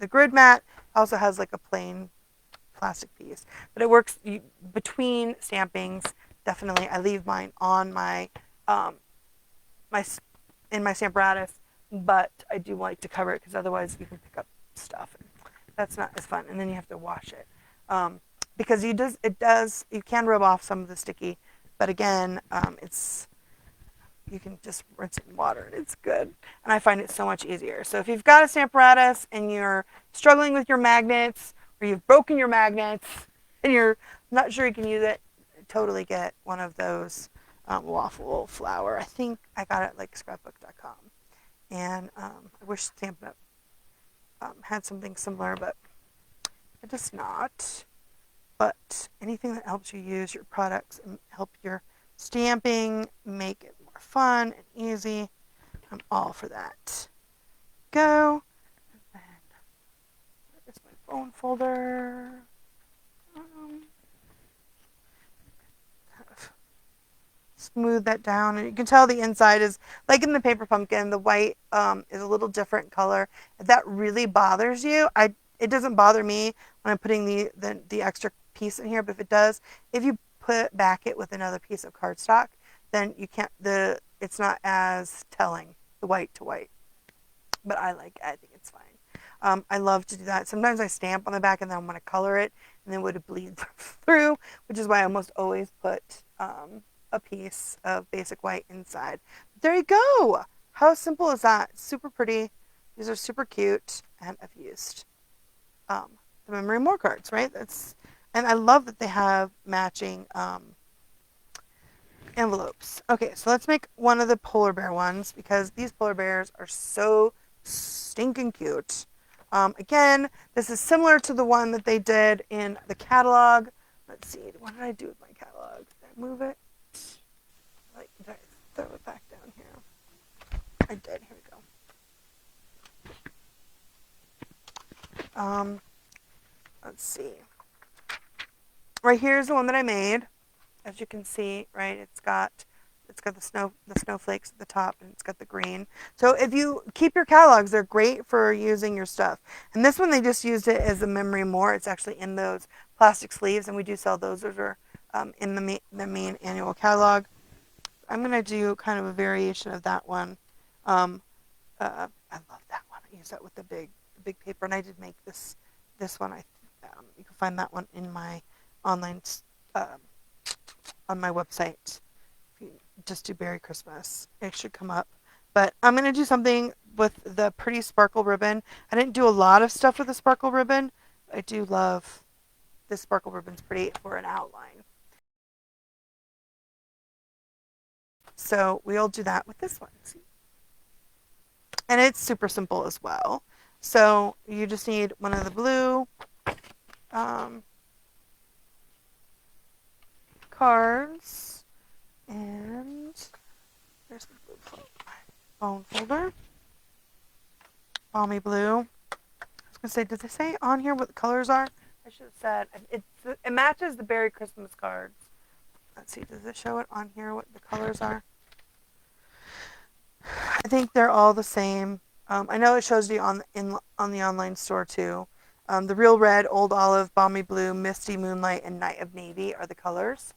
grid mat. It also has like a plain plastic piece. But it works between stampings. Definitely, I leave mine on my my in my stamparatus, but I do like to cover it because otherwise you can pick up stuff. And that's not as fun, and then you have to wash it because you can rub off some of the sticky, but again, it's you can just rinse it in water and it's good. And I find it so much easier. So if you've got a stamparatus and you're struggling with your magnets or you've broken your magnets and you're not sure you can use it, totally get one of those waffle flower. I think I got it like scrapbook.com. And I wish Stampin' Up! Had something similar, but it does not. But anything that helps you use your products and help your stamping, make it more fun and easy, I'm all for that. Go. And then, where is my phone folder? Smooth that down, and you can tell the inside is like in the paper pumpkin. The white is a little different color. If that really bothers you, it doesn't bother me when I'm putting the extra piece in here. But if it does, if you back it with another piece of cardstock, then you can't. It's not as telling the white to white. But I think it's fine. I love to do that. Sometimes I stamp on the back and then I want to color it, and then it would bleed through, which is why I almost always put a piece of basic white inside. There you go. How simple is that? Super pretty. These are super cute, and I've used the Memory More cards, right? And I love that they have matching envelopes. Okay, so let's make one of the polar bear ones because these polar bears are so stinking cute. Again, this is similar to the one that they did in the catalog. Let's see, what did I do with my catalog? Did I move it? Did I throw it back down here? I did. Here we go. Let's see. Right here is the one that I made. As you can see, right, it's got the snowflakes at the top, and it's got the green. So if you keep your catalogs, they're great for using your stuff. And this one, they just used it as a memory more. It's actually in those plastic sleeves, and we do sell those. Those are in the main annual catalog. I'm going to do kind of a variation of that one. I love that one. I use that with the big paper, and I did make this one. You can find that one in my online on my website. If you just do Beary Christmas, it should come up. But I'm going to do something with the pretty sparkle ribbon. I didn't do a lot of stuff with the sparkle ribbon. I do love this sparkle ribbon's pretty for an outline. So we'll do that with this one. And it's super simple as well. So you just need one of the blue cards, and there's the blue phone folder. Balmy blue. I was going to say, did they say on here what the colors are? I should have said. It matches the Beary Christmas cards. Let's see, does it show it on here what the colors are? I think they're all the same. I know it shows you on the online store too. The Real Red, Old Olive, Balmy Blue, Misty Moonlight, and Night of Navy are the colors.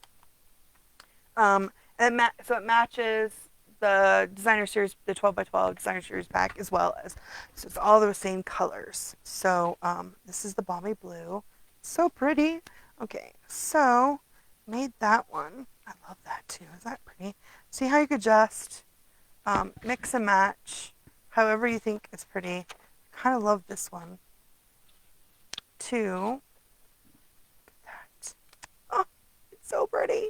So it matches the designer series, the 12x12 designer series pack, as well as, so it's all the same colors. So this is the Balmy Blue. So pretty. Okay, so made that one. I love that too. Is that pretty? See how you could just mix and match however you think is pretty. I kind of love this one too. Look at that. Oh, it's so pretty.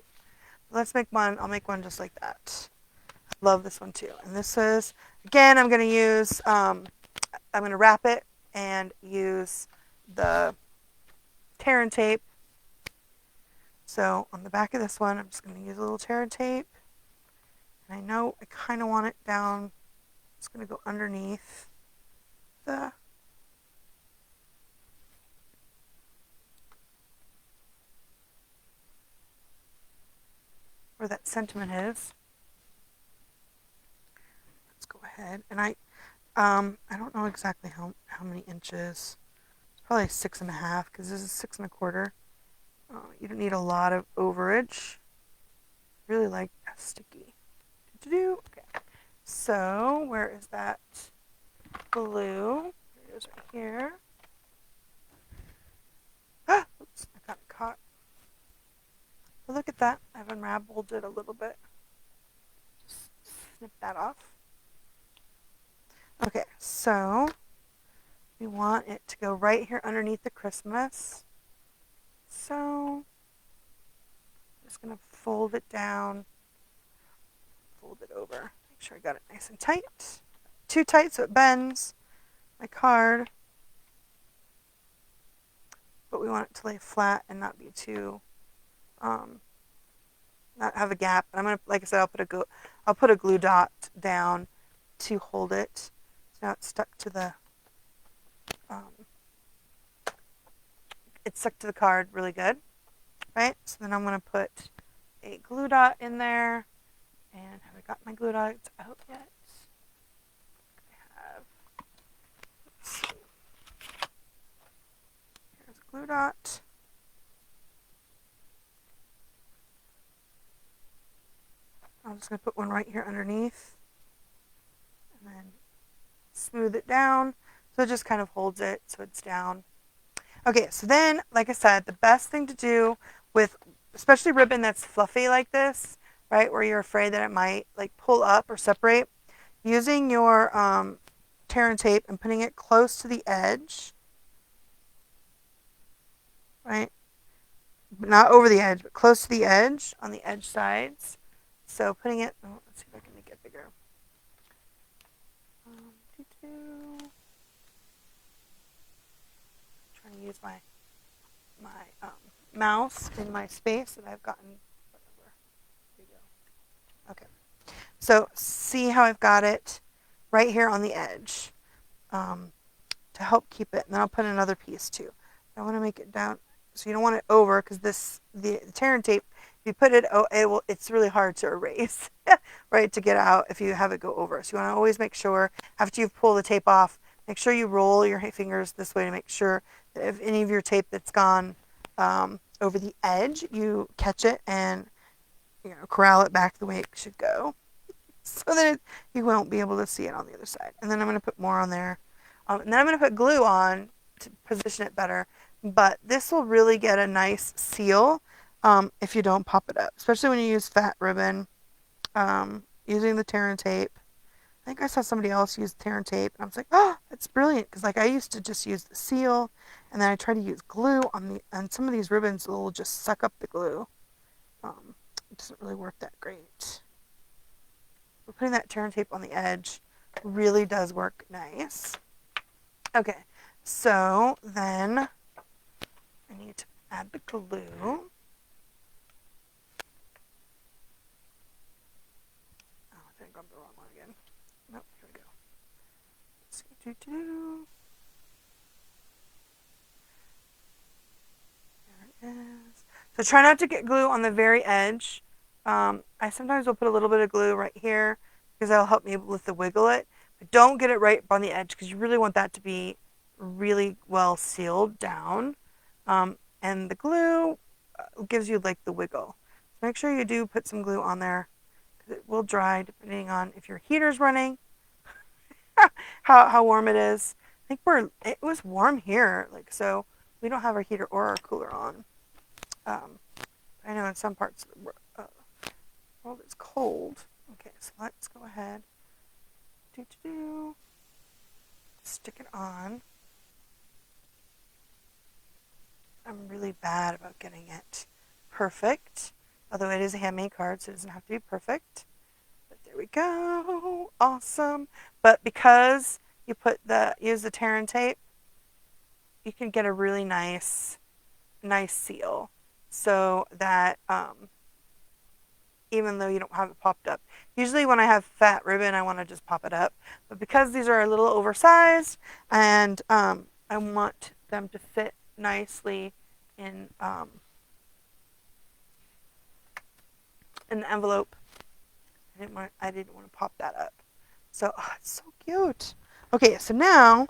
Let's make one. I'll make one just like that. Love this one too. And this is, again, I'm going to use, I'm going to wrap it and use the tear and tape. So on the back of this one, I'm just going to use a little tear and tape. And I know I kind of want it down. It's going to go underneath the where that sentiment is. Let's go ahead. And I don't know exactly how many inches. It's probably 6.5 because this is 6.25. You don't need a lot of overage. Really like that sticky. Okay. So where is that glue? It is right here. Ah, oops, I got it caught. But look at that. I've unraveled it a little bit. Just snip that off. Okay, so we want it to go right here underneath the Christmas. So I'm just going to fold it down, fold it over. Make sure I got it nice and tight. Too tight so it bends my card. But we want it to lay flat and not be too, not have a gap. And I'm gonna, like I said, I'll put a glue dot down to hold it. So now it's stuck to the, it's stuck to the card really good, right? So then I'm gonna put a glue dot in there. And have I got my glue dots out yet? I have. Let's see. Here's a glue dot. I'm just going to put one right here underneath. And then smooth it down. So it just kind of holds it so it's down. Okay, so then, like I said, the best thing to do with, especially ribbon that's fluffy like this, right, where you're afraid that it might like pull up or separate, using your tear and tape and putting it close to the edge, right, not over the edge, but close to the edge on the edge sides. So putting it, let's see if I can make it bigger. Trying to use my mouse in my space that I've gotten. Whatever. There you go. Okay. So see how I've got it right here on the edge to help keep it. And then I'll put another piece too. I want to make it down. So you don't want it over because the tear and tape, if you put it, it's really hard to erase, right, to get out if you have it go over. So you want to always make sure after you've pulled the tape off, make sure you roll your fingers this way to make sure that if any of your tape that's gone over the edge, you catch it and corral it back the way it should go, so that you won't be able to see it on the other side. And then I'm going to put more on there, and then I'm going to put glue on to position it better. But this will really get a nice seal if you don't pop it up, especially when you use fat ribbon, using the tear and tape. I think I saw somebody else use tear and tape, and I was like, oh, that's brilliant, because like I used to just use the seal, and then I try to use glue on some of these ribbons will just suck up the glue. It doesn't really work that great. But putting that tear and tape on the edge really does work nice. Okay, so then I need to add the glue. Oh, I think I grabbed the wrong one again. Nope, here we go. Let's see. There it is. So try not to get glue on the very edge. I sometimes will put a little bit of glue right here because that'll help me with the wiggle it. But don't get it right on the edge because you really want that to be really well sealed down. And the glue gives you like the wiggle. So make sure you do put some glue on there because it will dry depending on if your heater's running, how warm it is. I think it was warm here, like, so we don't have our heater or our cooler on. I know in some parts of the world it's cold. Okay, so let's go ahead. Stick it on. I'm really bad about getting it perfect, although it is a handmade card, so it doesn't have to be perfect. But there we go. Awesome. But because you use the tear and tape, you can get a really nice seal. So that even though you don't have it popped up. Usually when I have fat ribbon, I want to just pop it up. But because these are a little oversized and I want them to fit nicely in the envelope, I didn't want to pop that up. So it's so cute. Okay, so now,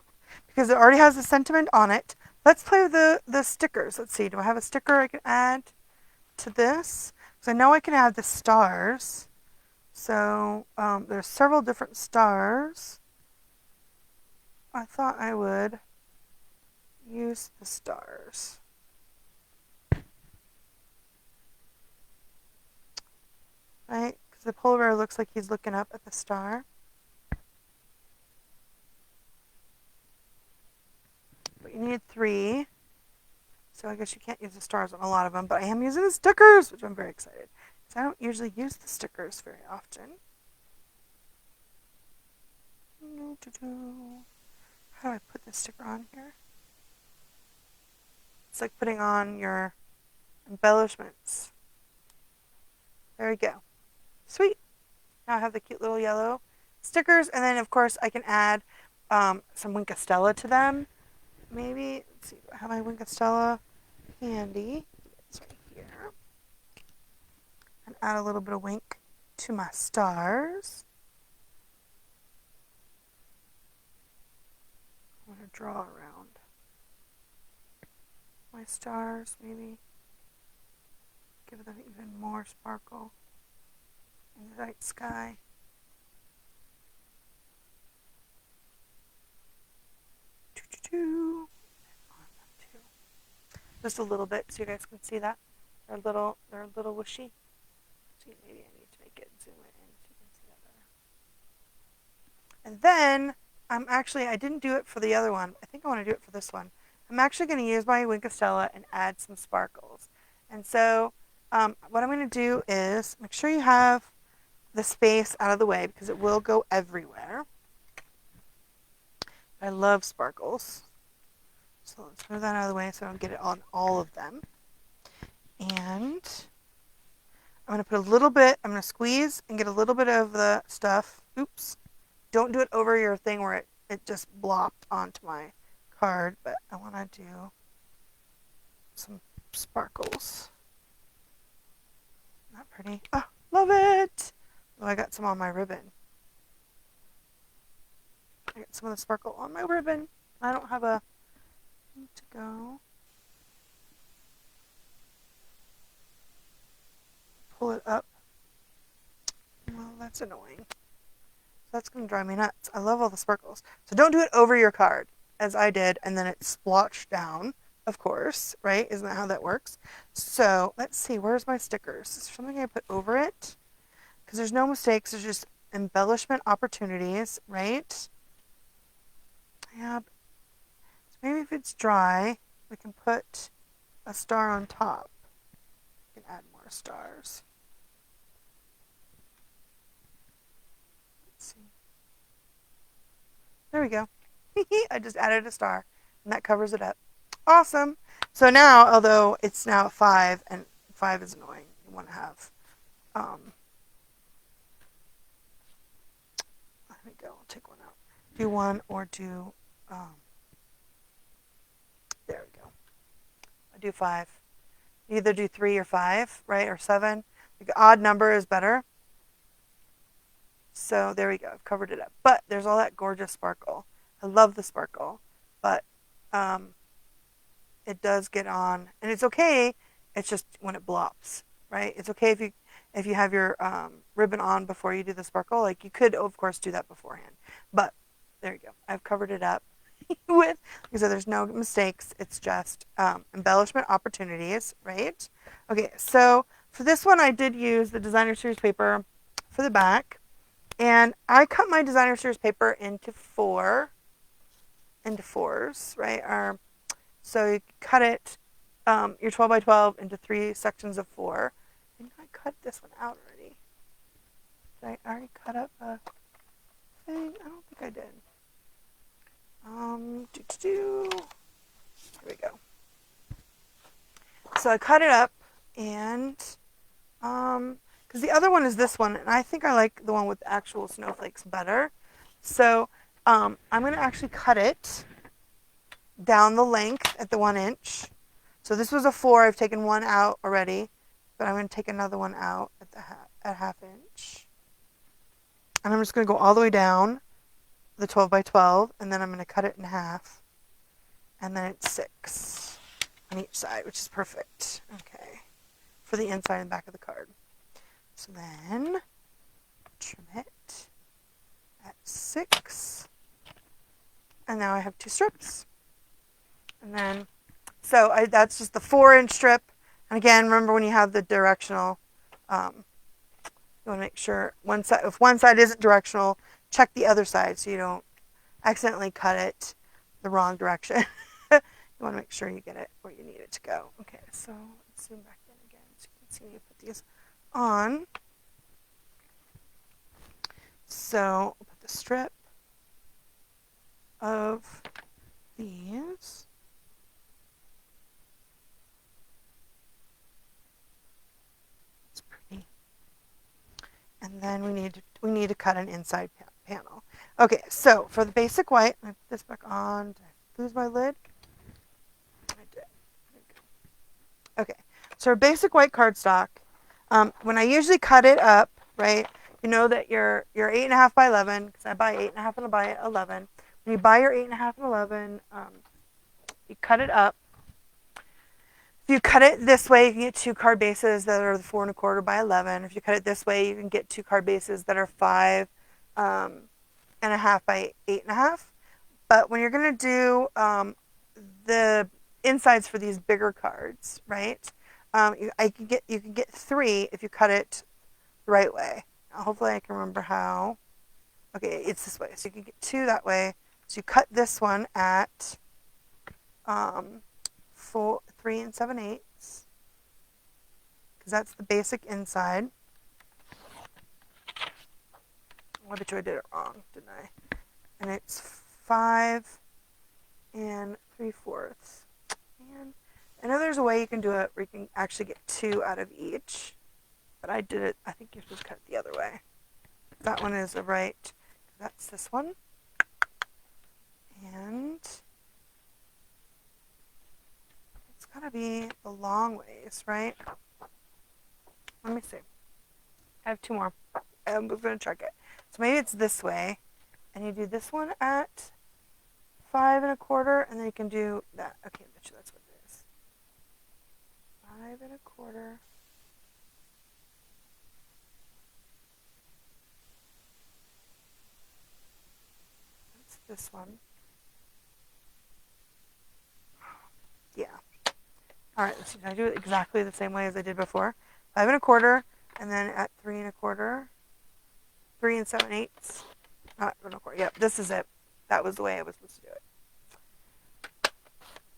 because it already has the sentiment on it, let's play with the stickers. Let's see. Do I have a sticker I can add to this? So I know I can add the stars. So there's several different stars. I thought I would use the stars. Right? Because the polar bear looks like he's looking up at the star. But you need 3. So I guess you can't use the stars on a lot of them, but I am using the stickers, which I'm very excited. Because I don't usually use the stickers very often. How do I put this sticker on here? It's like putting on your embellishments. There we go. Sweet. Now I have the cute little yellow stickers, and then of course I can add some Wink Stella to them. Maybe, let's see, I have my Wink Stella handy. It's right here. And add a little bit of wink to my stars. I'm going to draw around my stars, maybe give them even more sparkle in the night sky. Just a little bit so you guys can see that. They're a little wishy. See, maybe I need to make it zoom it in so you can see that better. And then I didn't do it for the other one. I think I want to do it for this one. I'm actually going to use my Wink Stella and add some sparkles. And so what I'm going to do is make sure you have the space out of the way because it will go everywhere. I love sparkles. So let's move that out of the way so I don't get it on all of them. And I'm going to put a little bit, I'm going to squeeze and get a little bit of the stuff. Oops. Don't do it over your thing where it just blopped onto my card, but I want to do some sparkles. Not pretty. Oh, love it. Oh, I got some on my ribbon. I got some of the sparkle on my ribbon. I don't have a need to go. Pull it up. Well, that's annoying. That's going to drive me nuts. I love all the sparkles. So don't do it over your card, as I did, and then it splotched down, of course, right? Isn't that how that works? So let's see. Where's my stickers? Is there something I put over it? Because there's no mistakes. There's just embellishment opportunities, right? Yeah. So maybe if it's dry, we can put a star on top. We can add more stars. Let's see. There we go. I just added a star, and that covers it up. Awesome. So now, although it's now 5, and 5 is annoying, you want to have, let me go, I'll take one out. Do 1 or do, there we go. I do 5. You either do 3 or 5, right, or 7. The odd number is better. So there we go. I've covered it up. But there's all that gorgeous sparkle. I love the sparkle. But it does get on. And it's okay. It's just when it blops, right? It's okay if you have your ribbon on before you do the sparkle. Like you could, of course, do that beforehand. But there you go. I've covered it up with, like I said, there's no mistakes. It's just embellishment opportunities, right? Okay, so for this one, I did use the Designer Series paper for the back. And I cut my Designer Series paper into 4, into 4s, right? So you cut it, your 12 by 12 into 3 sections of 4. And I cut this one out already. Did I already cut up a thing? I don't think I did. Here we go. So I cut it up, and because the other one is this one, and I think I like the one with the actual snowflakes better. So I'm going to actually cut it down the length at the 1 inch. So this was a 4. I've taken one out already, but I'm going to take another one out at the half inch. And I'm just going to go all the way down the 12 by 12, and then I'm going to cut it in half. and then it's 6 on each side, which is perfect. Okay, for the inside and back of the card. So then trim it at 6, and now I have 2 strips. And then, so that's just the 4-inch strip. And again, remember when you have the directional, you want to make sure if one side isn't directional, check the other side so you don't accidentally cut it the wrong direction. You want to make sure you get it where you need it to go. Okay, so let's zoom back in again so you can see me put these on. So we'll put the strip of these. It's pretty. And then we need to cut an inside panel. Okay, so for the basic white, I put this back on. Did I lose my lid? I did. Okay, so our basic white cardstock. When I usually cut it up, right? You know that you're 8.5 by 11 because I buy 8.5 and I buy 11. When you buy your 8.5 and 11, you cut it up. If you cut it this way, you can get 2 card bases that are 4 1/4 by 11. If you cut it this way, you can get 2 card bases that are 5.5 by 8.5. But when you're going to do the insides for these bigger cards, right? You can get 3 if you cut it the right way. Now, hopefully, I can remember how. Okay, it's this way. So you can get 2 that way. So you cut this one at 3 7/8, because that's the basic inside. I bet you I did it wrong, didn't I? And it's 5 3/4. And I know there's a way you can do it where you can actually get 2 out of each, but I did it. I think you just cut it the other way. That one is the right. That's this one, and it's gotta be the long ways, right? Let me see. I have 2 more. I'm gonna check it. So maybe it's this way, and you do this one at 5 1/4, and then you can do that. Okay, I bet you that's what it is. 5 1/4. That's this one. Yeah. All right, let's see. I do it exactly the same way as I did before. 5 1/4, and then at 3 1/4, 3 7/8. Not 1 1/4. Yep, this is it. That was the way I was supposed to do it.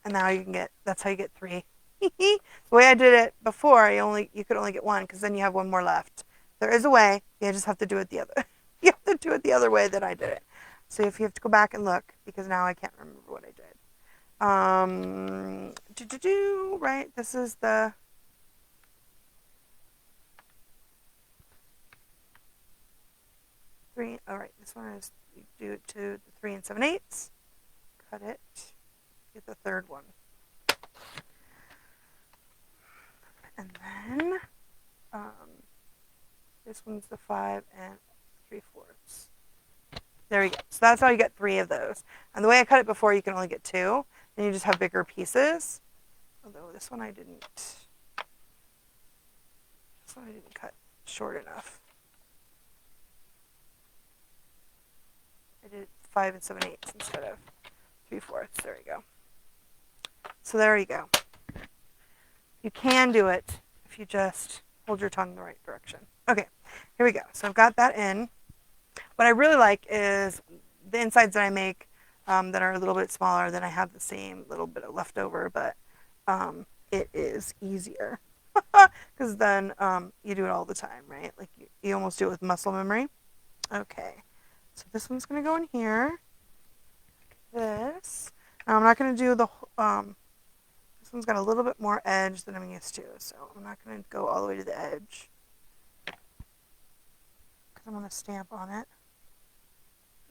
And now you can get. That's how you get 3. The way I did it before, you could only get 1 because then you have 1 more left. There is a way. You just have to do it the other. You have to do it the other way that I did it. So if you have to go back and look, because now I can't remember what I did. Right, this is the 3. All right, this one is, you do it to the 3 7/8. Cut it. Get the third one. And then this one's the 5 3/4. There we go. So that's how you get 3 of those. And the way I cut it before, you can only get 2. Then you just have bigger pieces. Although this one I didn't cut short enough. I did 5 7/8 instead of 3/4. There we go. So there you go. You can do it if you just hold your tongue in the right direction. Okay, here we go. So I've got that in. What I really like is the insides that I make that are a little bit smaller, then I have the same little bit of leftover, but it is easier because then you do it all the time, right? Like you almost do it with muscle memory. Okay, so this one's going to go in here. This. Now I'm not going to do the, this one's got a little bit more edge than I'm used to, so I'm not going to go all the way to the edge because I'm going to stamp on it.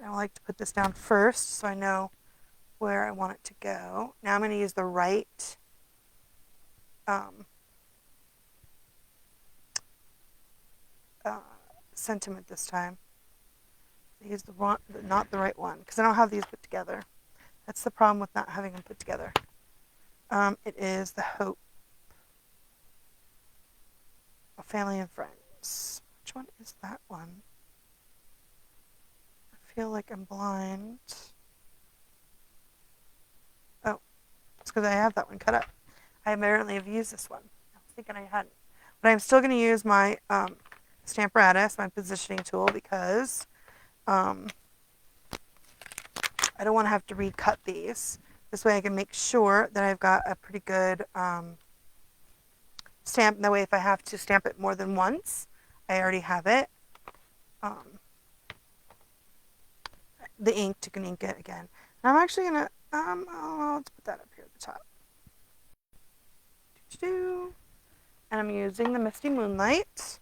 I like to put this down first so I know where I want it to go. Now I'm going to use the right sentiment this time. I use the wrong, not the right one, because I don't have these put together. That's the problem with not having them put together. It is the Hope of Family and Friends. Which one is that one? I feel like I'm blind. Oh, it's because I have that one cut up. I apparently have used this one. I was thinking I hadn't. But I'm still going to use my Stamparatus, my positioning tool, because I don't want to have to recut these. This way I can make sure that I've got a pretty good stamp. That way if I have to stamp it more than once, I already have it. The ink to ink it again. And I'm actually going to, let's put that up here at the top. And I'm using the Misty Moonlight,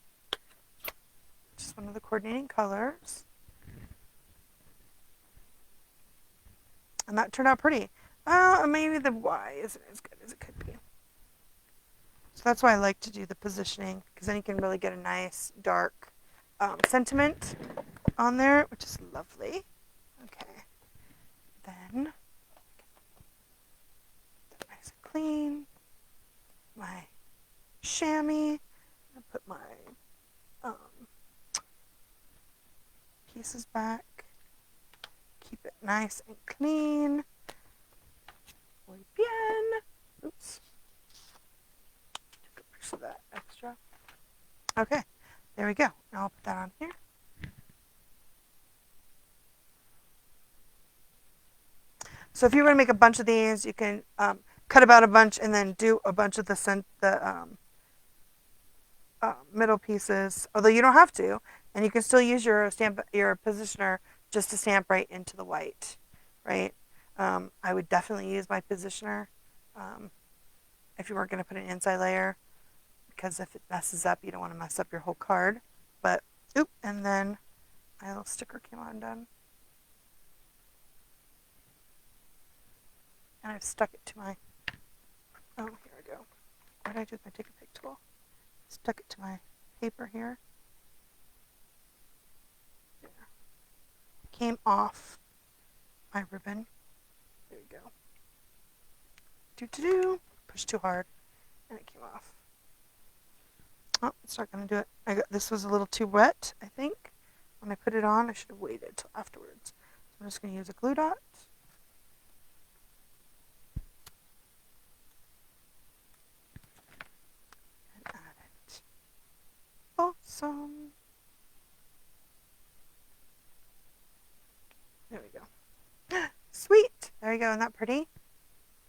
which is one of the coordinating colors. And that turned out pretty. Maybe the Y isn't as good as it could be. So that's why I like to do the positioning, because then you can really get a nice dark sentiment on there, which is lovely. Okay. Then, nice and clean. My chamois. I put my pieces back. Keep it nice and clean. Muy bien. Oops. Took a piece of that extra. Okay, there we go. Now I'll put that on here. So if you want to make a bunch of these, you can cut about a bunch and then do a bunch of the middle pieces. Although you don't have to, and you can still use your positioner just to stamp right into the white, right? I would definitely use my positioner if you weren't going to put an inside layer, because if it messes up, you don't want to mess up your whole card. But oop, and then my little sticker came undone. And I've stuck it to my, oh, here we go. What did I do with my Take a Pick tool? Stuck it to my paper here. There. Came off my ribbon. There we go. Push too hard, and it came off. Oh, it's not going to do it. This was a little too wet, I think. When I put it on, I should have waited till afterwards. So I'm just going to use a glue dot. And add it. Awesome. There we go. Sweet. There you go. Isn't that pretty?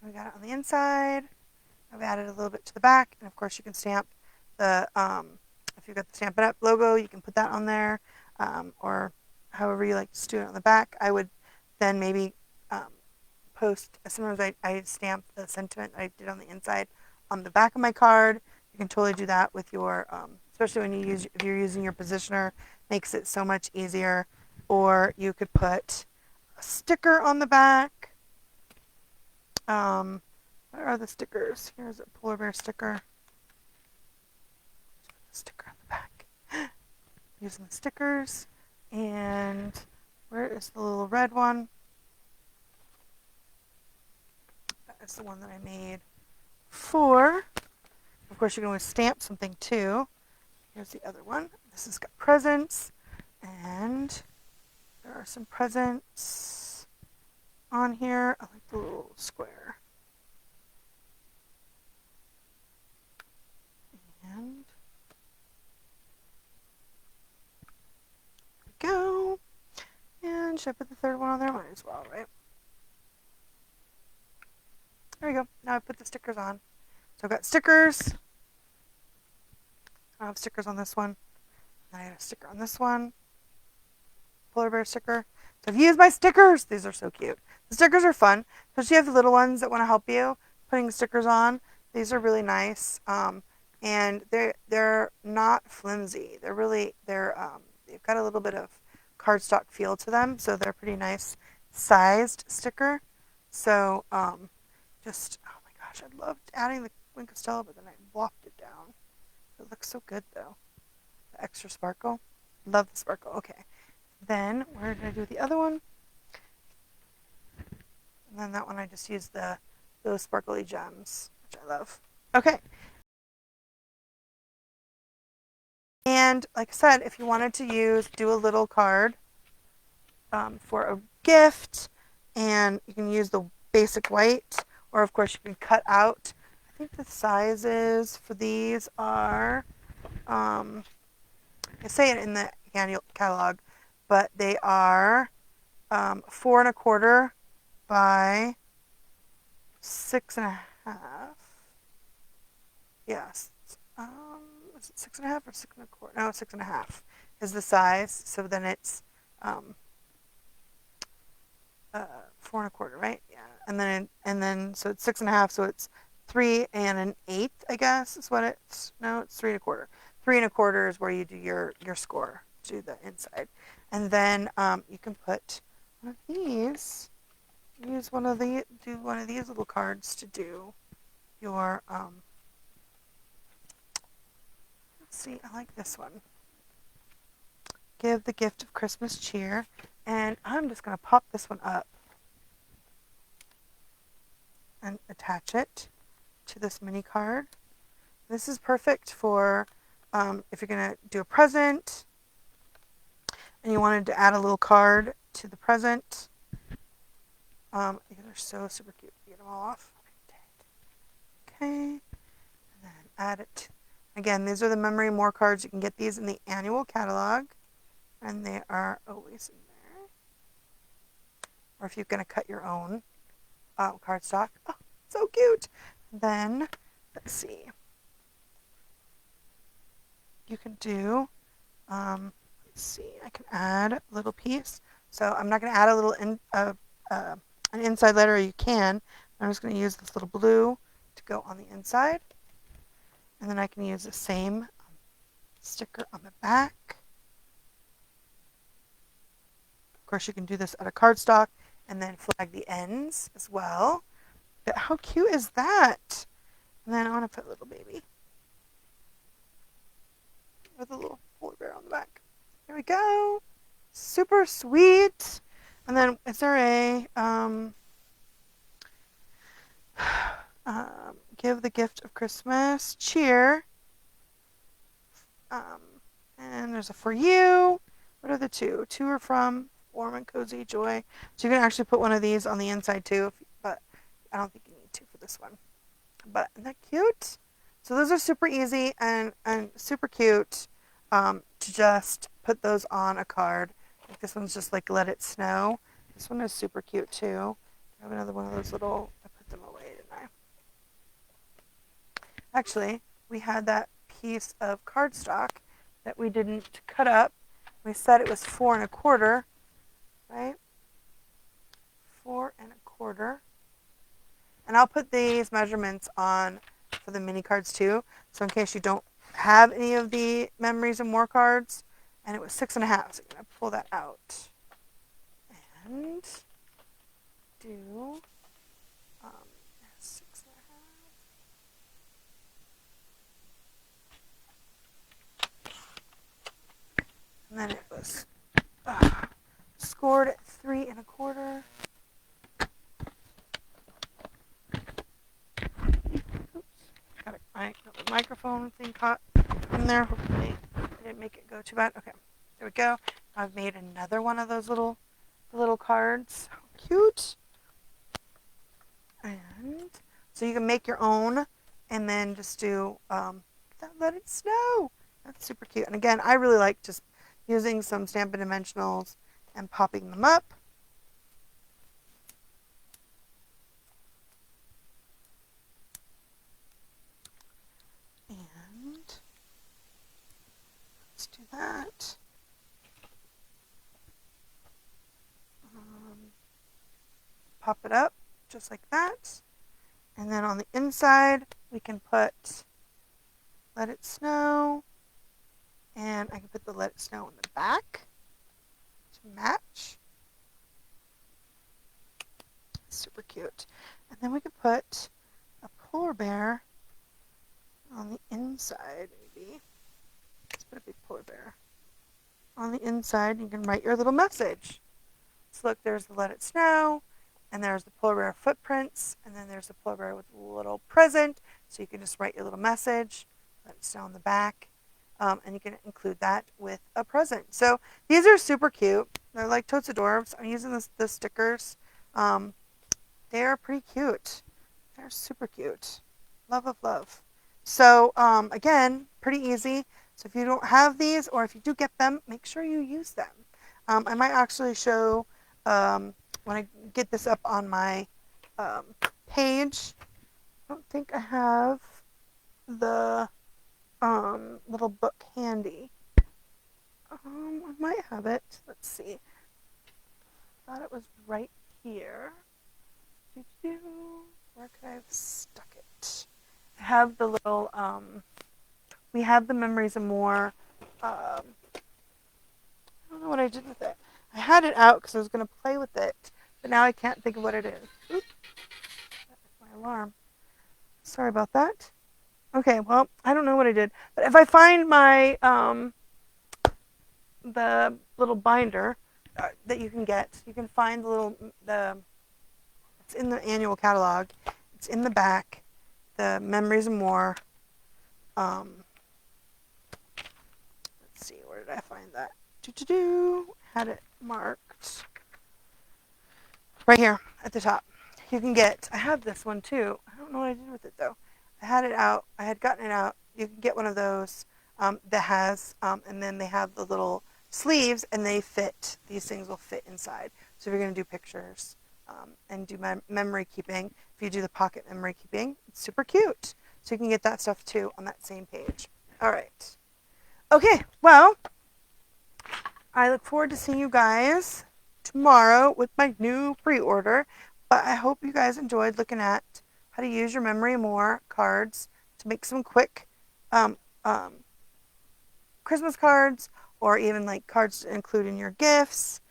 We got it on the inside. I've added a little bit to the back. And of course you can stamp the, if you've got the Stampin' Up! Logo, you can put that on there. Or however you like to do it on the back. I would then maybe post, sometimes I stamp the sentiment I did on the inside on the back of my card. You can totally do that with your, especially when if you're using your positioner, makes it so much easier. Or you could put a sticker on the back. Where are the stickers? Here's a polar bear sticker. Sticker on the back. Using the stickers. And where is the little red one? That is the one that I made for. Of course, you can always stamp something too. Here's the other one. This has got presents. And there are some presents on here. I like the little square. And there we go. And should I put the third one on there? Might as well, right? There we go. Now I put the stickers on. So I've got stickers. I have stickers on this one. I have a sticker on this one. Polar bear sticker. So I've used my stickers. These are so cute. The stickers are fun, especially if you have little ones that want to help you putting stickers on. These are really nice, and they're not flimsy. They've got a little bit of cardstock feel to them, so they're pretty nice sized sticker. So just, oh my gosh, I loved adding the Wink of Stella, but then I blocked it down. It looks so good though. The extra sparkle. Love the sparkle. Okay. Then where did I do the other one? And then that one I just used those sparkly gems, which I love. Okay. And like I said, if you wanted to do a little card for a gift, and you can use the basic white, or of course you can cut out. I think the sizes for these are, I say it in the annual catalog, but they are 4 1/4 by 6 1/2. Yes. Is it 6 1/2 or 6 1/4? No, 6 1/2 is the size. So then it's 4 1/4, right? Yeah. And then so it's 6 1/2. So it's 3 1/8, I guess is what it's. No, it's 3 1/4. 3 1/4 is where you do your score to the inside, and then you can put one of these. Do one of these little cards to do your. Let's see. I like this one. Give the gift of Christmas cheer, and I'm just gonna pop this one up and attach it to this mini card. This is perfect for if you're going to do a present and you wanted to add a little card to the present. These are so super cute. Get them all off. Okay. And then add it. Again, these are the Memory More cards. You can get these in the annual catalog, and they are always in there. Or if you're going to cut your own cardstock. Oh, so cute. Then, let's see. You can do, let's see, I can add a little piece. So I'm not going to add a little an inside letter. You can. I'm just going to use this little blue to go on the inside. And then I can use the same sticker on the back. Of course, you can do this out of cardstock and then flag the ends as well. But how cute is that? And then I want to put a little baby with a little polar bear on the back. There we go. Super sweet. And then is there a give the gift of Christmas cheer? And there's a for you. What are the two? Two are from warm and cozy joy. So you can actually put one of these on the inside too, but I don't think you need to for this one. But isn't that cute? So those are super easy and super cute to just put those on a card. Like this one's just like Let It Snow. This one is super cute too. I have another one of those little, I put them away, didn't I? Actually, we had that piece of cardstock that we didn't cut up. We said it was 4 1/4, right? 4 1/4. And I'll put these measurements on for the mini cards too. So in case you don't have any of the Memories and More cards, and it was 6 1/2. So I'm going to pull that out and do 6 1/2. And then it was scored at 3 1/4. Got the microphone thing caught in there. Hopefully I didn't make it go too bad. Okay, there we go. I've made another one of those little cards. How cute. And so you can make your own and then just do Let It Snow. That's super cute. And again, I really like just using some Stampin' Dimensionals and popping them up. And let's do that. Pop it up just like that. And then on the inside, we can put Let It Snow. And I can put the Let It Snow in the back to match. Super cute. And then we could put a polar bear on the inside, maybe. Let's put a big polar bear on the inside. You can write your little message. So look, there's the Let It Snow. And there's the polar bear footprints, and then there's the polar bear with a little present, so you can just write your little message, let it snow on the back, and you can include that with a present. So these are super cute. They're like totes adorbs. I'm using the stickers. They are pretty cute. They're super cute. Love of love. So again, pretty easy. So if you don't have these, or if you do get them, make sure you use them. I might actually show when I get this up on my page. I don't think I have the little book handy. I might have it. Let's see. I thought it was right here. Where could I have stuck it? I have the little, we have the Memories and More. I don't know what I did with it. I had it out because I was going to play with it, but now I can't think of what it is. Oops. That's my alarm. Sorry about that. Okay, well, I don't know what I did, but if I find my, the little binder that you can find it's in the annual catalog. It's in the back, the Memories and More. Let's see, where did I find that? Had it marked right here at the top. I have this one too. I don't know what I did with it though. I had it out. I had gotten it out. You can get one of those that has, and then they have the little sleeves, and they fit. These things will fit inside. So if you're going to do pictures and do memory keeping, if you do the pocket memory keeping, it's super cute. So you can get that stuff too on that same page. All right. Okay, well, I look forward to seeing you guys tomorrow with my new pre-order. But I hope you guys enjoyed looking at how to use your Memory More cards to make some quick Christmas cards, or even like cards to include in your gifts.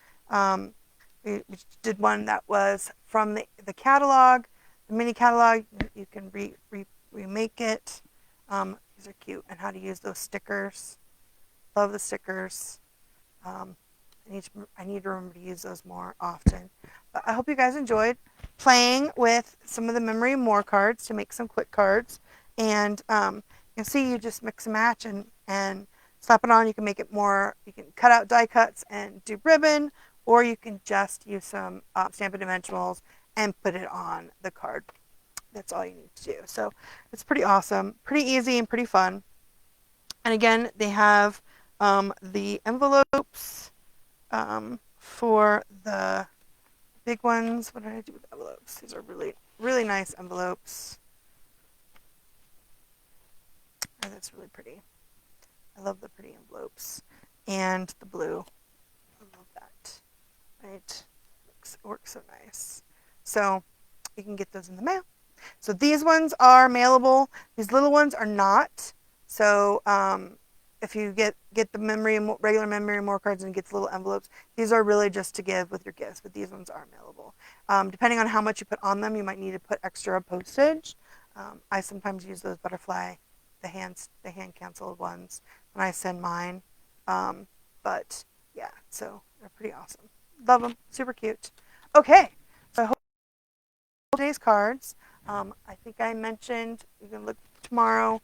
We did one that was from the catalog, the mini catalog. You can remake it. These are cute. And how to use those stickers. Love the stickers. I need to remember to use those more often. But I hope you guys enjoyed playing with some of the Memory More cards to make some quick cards. And you can see you just mix and match and slap it on. You can make it more, you can cut out die cuts and do ribbon, or you can just use some Stampin' Dimensionals and put it on the card. That's all you need to do. So it's pretty awesome, pretty easy, and pretty fun. And again, they have the envelopes for the big ones. What did I do with envelopes? These are really, really nice envelopes. Oh, that's really pretty. I love the pretty envelopes. And the blue. I love that. Right? Works so nice. So you can get those in the mail. So these ones are mailable. These little ones are not. So if you get the regular Memory More cards and get the little envelopes, these are really just to give with your gifts, but these ones are mailable. Depending on how much you put on them, you might need to put extra postage. I sometimes use those butterfly, the hand canceled ones when I send mine. But yeah, so they're pretty awesome. Love them. Super cute. Okay, so I hope today's cards. I think I mentioned you can look tomorrow.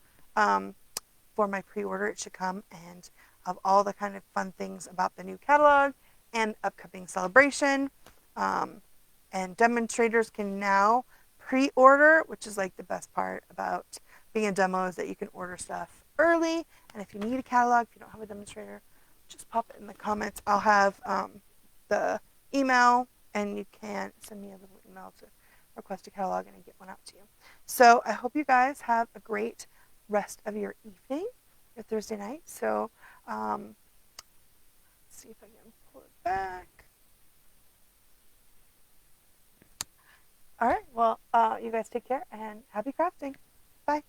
For my pre-order, it should come, and of all the kind of fun things about the new catalog and upcoming celebration. And demonstrators can now pre-order, which is like the best part about being a demo, is that you can order stuff early. And if you need a catalog, if you don't have a demonstrator, just pop it in the comments. I'll have the email, and you can send me a little email to request a catalog, and I get one out to you. So I hope you guys have a great rest of your evening, your Thursday night. So let's see if I can pull it back. All right, well, you guys take care and happy crafting. Bye.